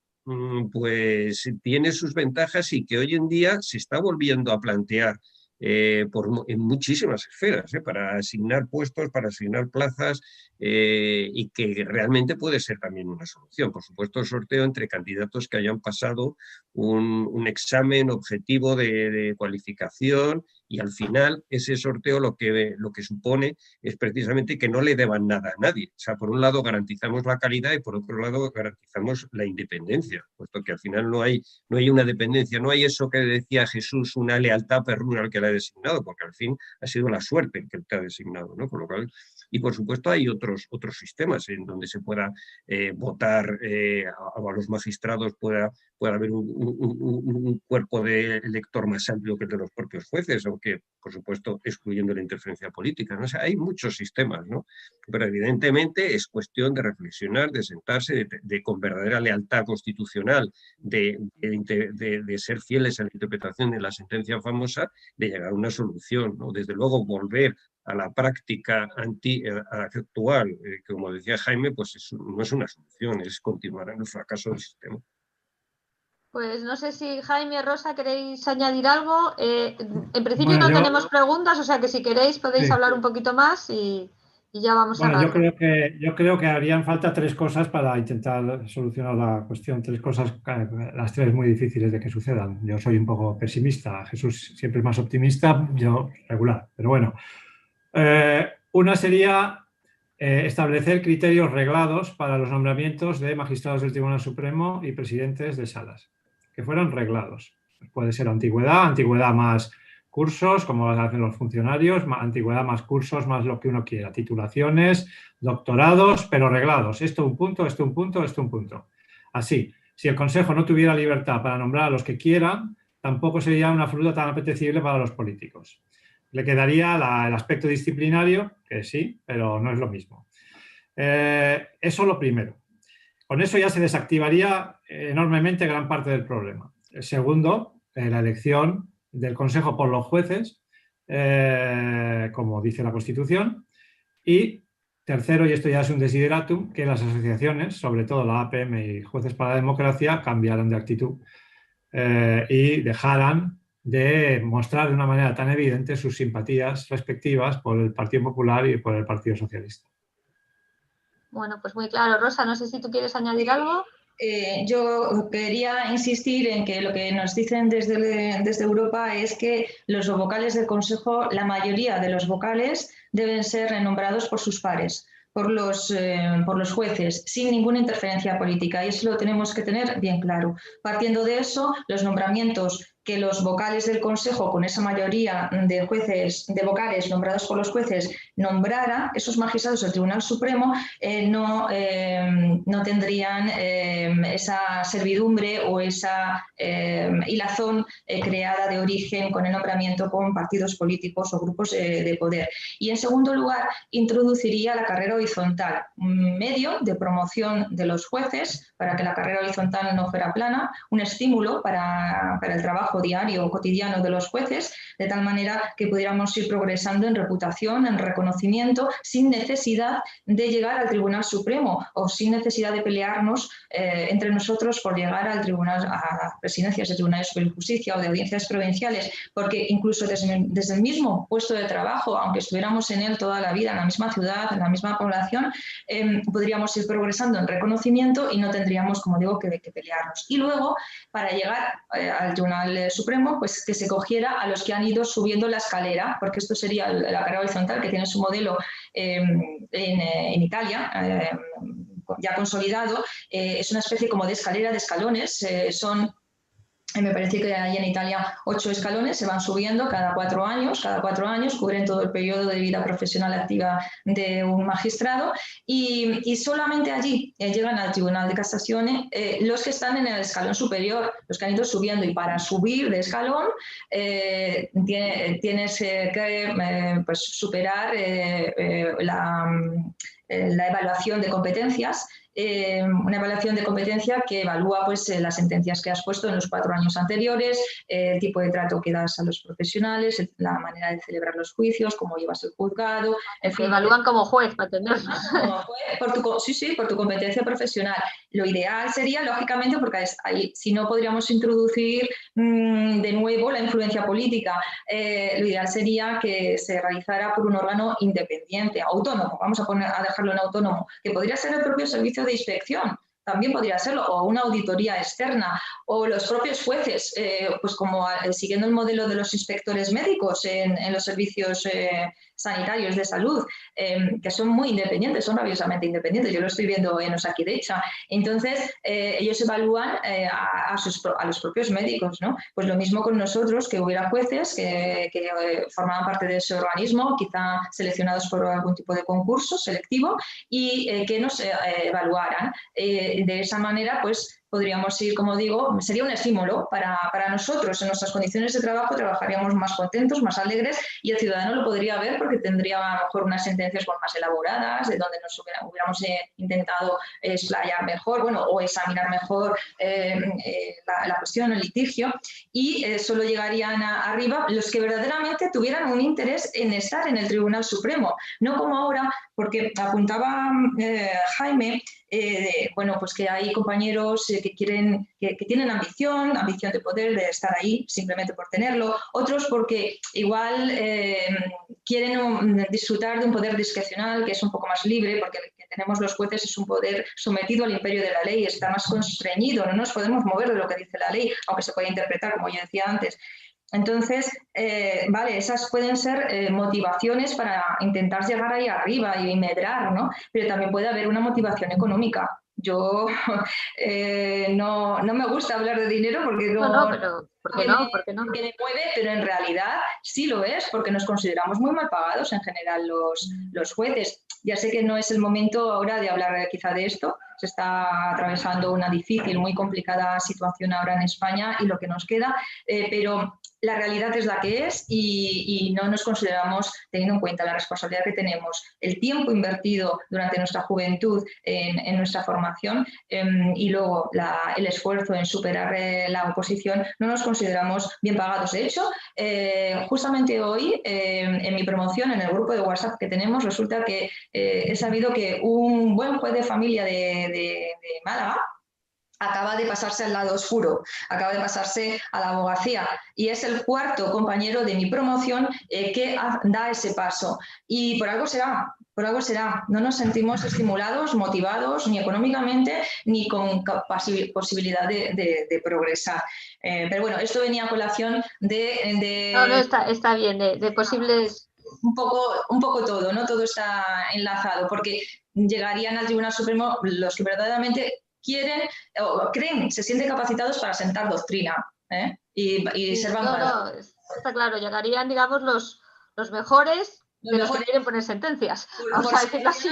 pues tiene sus ventajas y que hoy en día se está volviendo a plantear en muchísimas esferas, para asignar puestos, para asignar plazas, y que realmente puede ser también una solución. Por supuesto, el sorteo entre candidatos que hayan pasado un examen objetivo de cualificación, y al final ese sorteo lo que supone es precisamente que no le deban nada a nadie. O sea, por un lado garantizamos la calidad y por otro lado garantizamos la independencia, puesto que al final no hay una dependencia, no hay eso que decía Jesús, una lealtad perruna al que la ha designado, porque al fin ha sido la suerte el que te ha designado, ¿no? Con lo cual, y por supuesto hay otros sistemas en donde se pueda votar a los magistrados, pueda haber un cuerpo de elector más amplio que el de los propios jueces, aunque por supuesto excluyendo la interferencia política, ¿no? O sea, hay muchos sistemas, ¿no? Pero evidentemente es cuestión de reflexionar, de sentarse, de con verdadera lealtad constitucional, de ser fieles a la interpretación de la sentencia famosa, de llegar a una solución, ¿no? Desde luego volver a la práctica actual, como decía Jaime, pues no es una solución, es continuar en el fracaso del sistema. Pues no sé si Jaime o Rosa queréis añadir algo. En principio no tenemos preguntas, o sea que si queréis podéis hablar un poquito más y ya vamos a yo creo que harían falta 3 cosas para intentar solucionar la cuestión. 3 cosas, las 3 muy difíciles de que sucedan. Yo soy un poco pesimista, Jesús siempre es más optimista, yo regular. Pero bueno, una sería establecer criterios reglados para los nombramientos de magistrados del Tribunal Supremo y presidentes de salas, que fueran reglados. Puede ser antigüedad más cursos, como hacen los funcionarios, antigüedad más cursos, más lo que uno quiera, titulaciones, doctorados, pero reglados. Esto un punto, esto un punto, esto un punto. Así, si el Consejo no tuviera libertad para nombrar a los que quieran, tampoco sería una fruta tan apetecible para los políticos. Le quedaría el aspecto disciplinario, que sí, pero no es lo mismo. Eso lo primero. Con eso ya se desactivaría enormemente gran parte del problema. El segundo, la elección del Consejo por los jueces, como dice la Constitución. Y tercero, y esto ya es un desideratum, que las asociaciones, sobre todo la APM y Jueces para la Democracia, cambiaran de actitud y dejaran de mostrar de una manera tan evidente sus simpatías respectivas por el Partido Popular y por el Partido Socialista. Bueno, pues muy claro. Rosa, no sé si tú quieres añadir algo. Yo quería insistir en que lo que nos dicen desde Europa es que los vocales del Consejo, la mayoría de los vocales deben ser renombrados por sus pares, por los jueces, sin ninguna interferencia política, y eso lo tenemos que tener bien claro. Partiendo de eso, los nombramientos que los vocales del Consejo, con esa mayoría de vocales nombrados por los jueces, nombrara esos magistrados del Tribunal Supremo, no tendrían esa servidumbre o esa hilazón creada de origen con el nombramiento con partidos políticos o grupos de poder. Y en segundo lugar, introduciría la carrera horizontal, un medio de promoción de los jueces para que la carrera horizontal no fuera plana, un estímulo para el trabajo diario o cotidiano de los jueces, de tal manera que pudiéramos ir progresando en reputación, en reconocimiento, sin necesidad de llegar al Tribunal Supremo o sin necesidad de pelearnos entre nosotros por llegar al tribunal, a presidencias de tribunales superiores de justicia o de audiencias provinciales, porque incluso desde el mismo puesto de trabajo, aunque estuviéramos en él toda la vida, en la misma ciudad, en la misma población, podríamos ir progresando en reconocimiento y no tendríamos, como digo, que pelearnos. Y luego, para llegar al Tribunal Supremo, pues que se cogiera a los que han ido subiendo la escalera, porque esto sería la carrera horizontal, que tiene su modelo en Italia, ya consolidado. Es una especie como de escalera de escalones, me parece que hay en Italia 8 escalones, se van subiendo cada 4 años, cubren todo el periodo de vida profesional activa de un magistrado y solamente allí llegan al Tribunal de Casación los que están en el escalón superior, los que han ido subiendo, y para subir de escalón tienes que pues, superar la evaluación de competencias. Una evaluación de competencia que evalúa pues, las sentencias que has puesto en los 4 años anteriores, el tipo de trato que das a los profesionales, la manera de celebrar los juicios, cómo llevas el juzgado. En fin, evalúan como juez, para entenderlo. Como juez, por tu competencia profesional. Lo ideal sería, lógicamente, porque ahí, si no podríamos introducir de nuevo la influencia política, lo ideal sería que se realizara por un órgano independiente, autónomo, vamos a dejarlo en autónomo, que podría ser el propio servicio de inspección, también podría serlo, o una auditoría externa, o los propios jueces, pues como siguiendo el modelo de los inspectores médicos en los servicios sanitarios de salud, que son muy independientes, son rabiosamente independientes. Yo lo estoy viendo en Osakidetza. Entonces, ellos evalúan a los propios médicos, ¿no? Pues lo mismo con nosotros, que hubiera jueces que formaban parte de ese organismo, quizá seleccionados por algún tipo de concurso selectivo, y que nos evaluaran. De esa manera, pues, podríamos ir, como digo, sería un estímulo para nosotros. En nuestras condiciones de trabajo trabajaríamos más contentos, más alegres, y el ciudadano lo podría ver porque tendría a lo mejor unas sentencias más elaboradas, de donde nos hubiéramos intentado explayar mejor, bueno, o examinar mejor la cuestión, el litigio, y solo llegarían arriba los que verdaderamente tuvieran un interés en estar en el Tribunal Supremo, no como ahora, porque apuntaba Jaime, bueno, pues que hay compañeros que tienen ambición de poder, de estar ahí simplemente por tenerlo, otros porque igual quieren disfrutar de un poder discrecional que es un poco más libre, porque el que tenemos los jueces es un poder sometido al imperio de la ley, está más constreñido, no nos podemos mover de lo que dice la ley, aunque se pueda interpretar, como yo decía antes. Entonces, vale, esas pueden ser motivaciones para intentar llegar ahí arriba y medrar, ¿no? Pero también puede haber una motivación económica. Yo no me gusta hablar de dinero porque pero ¿por qué no? ¿Por qué no? Que me mueve, pero en realidad sí lo es, porque nos consideramos muy mal pagados en general los jueces. Ya sé que no es el momento ahora de hablar quizá de esto, se está atravesando una difícil, muy complicada situación ahora en España y lo que nos queda, pero la realidad es la que es y no nos consideramos, teniendo en cuenta la responsabilidad que tenemos, el tiempo invertido durante nuestra juventud en nuestra formación y luego el esfuerzo en superar la oposición, no nos consideramos bien pagados. De hecho, justamente hoy en mi promoción, en el grupo de WhatsApp que tenemos, resulta que he sabido que un buen juez de familia de Málaga acaba de pasarse al lado oscuro, acaba de pasarse a la abogacía y es el 4.º compañero de mi promoción que da ese paso. Y por algo será. No nos sentimos estimulados, motivados, ni económicamente, ni con posibilidad de progresar. Pero bueno, esto venía a colación de No, está bien, de posibles... Un poco todo, ¿no? Todo está enlazado, porque llegarían al Tribunal Supremo los que verdaderamente quieren o creen, se sienten capacitados para sentar doctrina y ser vanguardia. No, está claro, llegarían, digamos, los mejores de los que quieren poner sentencias. Vamos a decirlo así.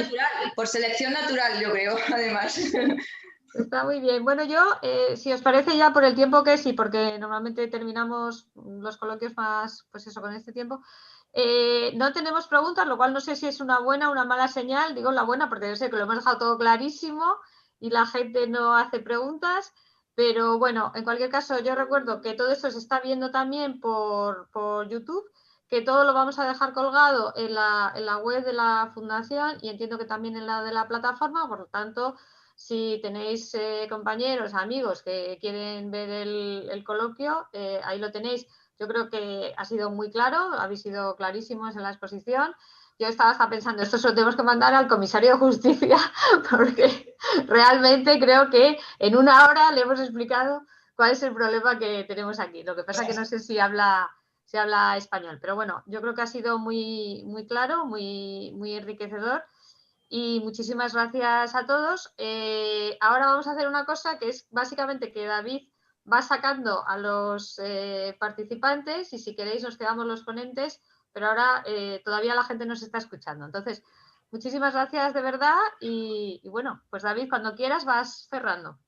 Por selección natural, yo creo, además. Está muy bien. Bueno, yo, si os parece ya por el tiempo que es y porque normalmente terminamos los coloquios más, pues eso, con este tiempo, no tenemos preguntas, lo cual no sé si es una buena o una mala señal. Digo la buena porque yo sé que lo hemos dejado todo clarísimo y la gente no hace preguntas. Pero bueno, en cualquier caso, yo recuerdo que todo esto se está viendo también por YouTube, que todo lo vamos a dejar colgado en la web de la Fundación y entiendo que también en la de la plataforma, por lo tanto, si tenéis compañeros, amigos que quieren ver el coloquio, ahí lo tenéis. Yo creo que ha sido muy claro, habéis sido clarísimos en la exposición. Yo estaba hasta pensando, esto se lo tenemos que mandar al comisario de justicia, porque realmente creo que en una hora le hemos explicado cuál es el problema que tenemos aquí. Lo que pasa es que no sé si habla español, pero bueno, yo creo que ha sido muy, muy claro, muy, muy enriquecedor. Y muchísimas gracias a todos. Ahora vamos a hacer una cosa que es básicamente que David va sacando a los participantes y si queréis nos quedamos los ponentes, pero ahora todavía la gente nos está escuchando. Entonces, muchísimas gracias de verdad y bueno, pues David, cuando quieras vas cerrando.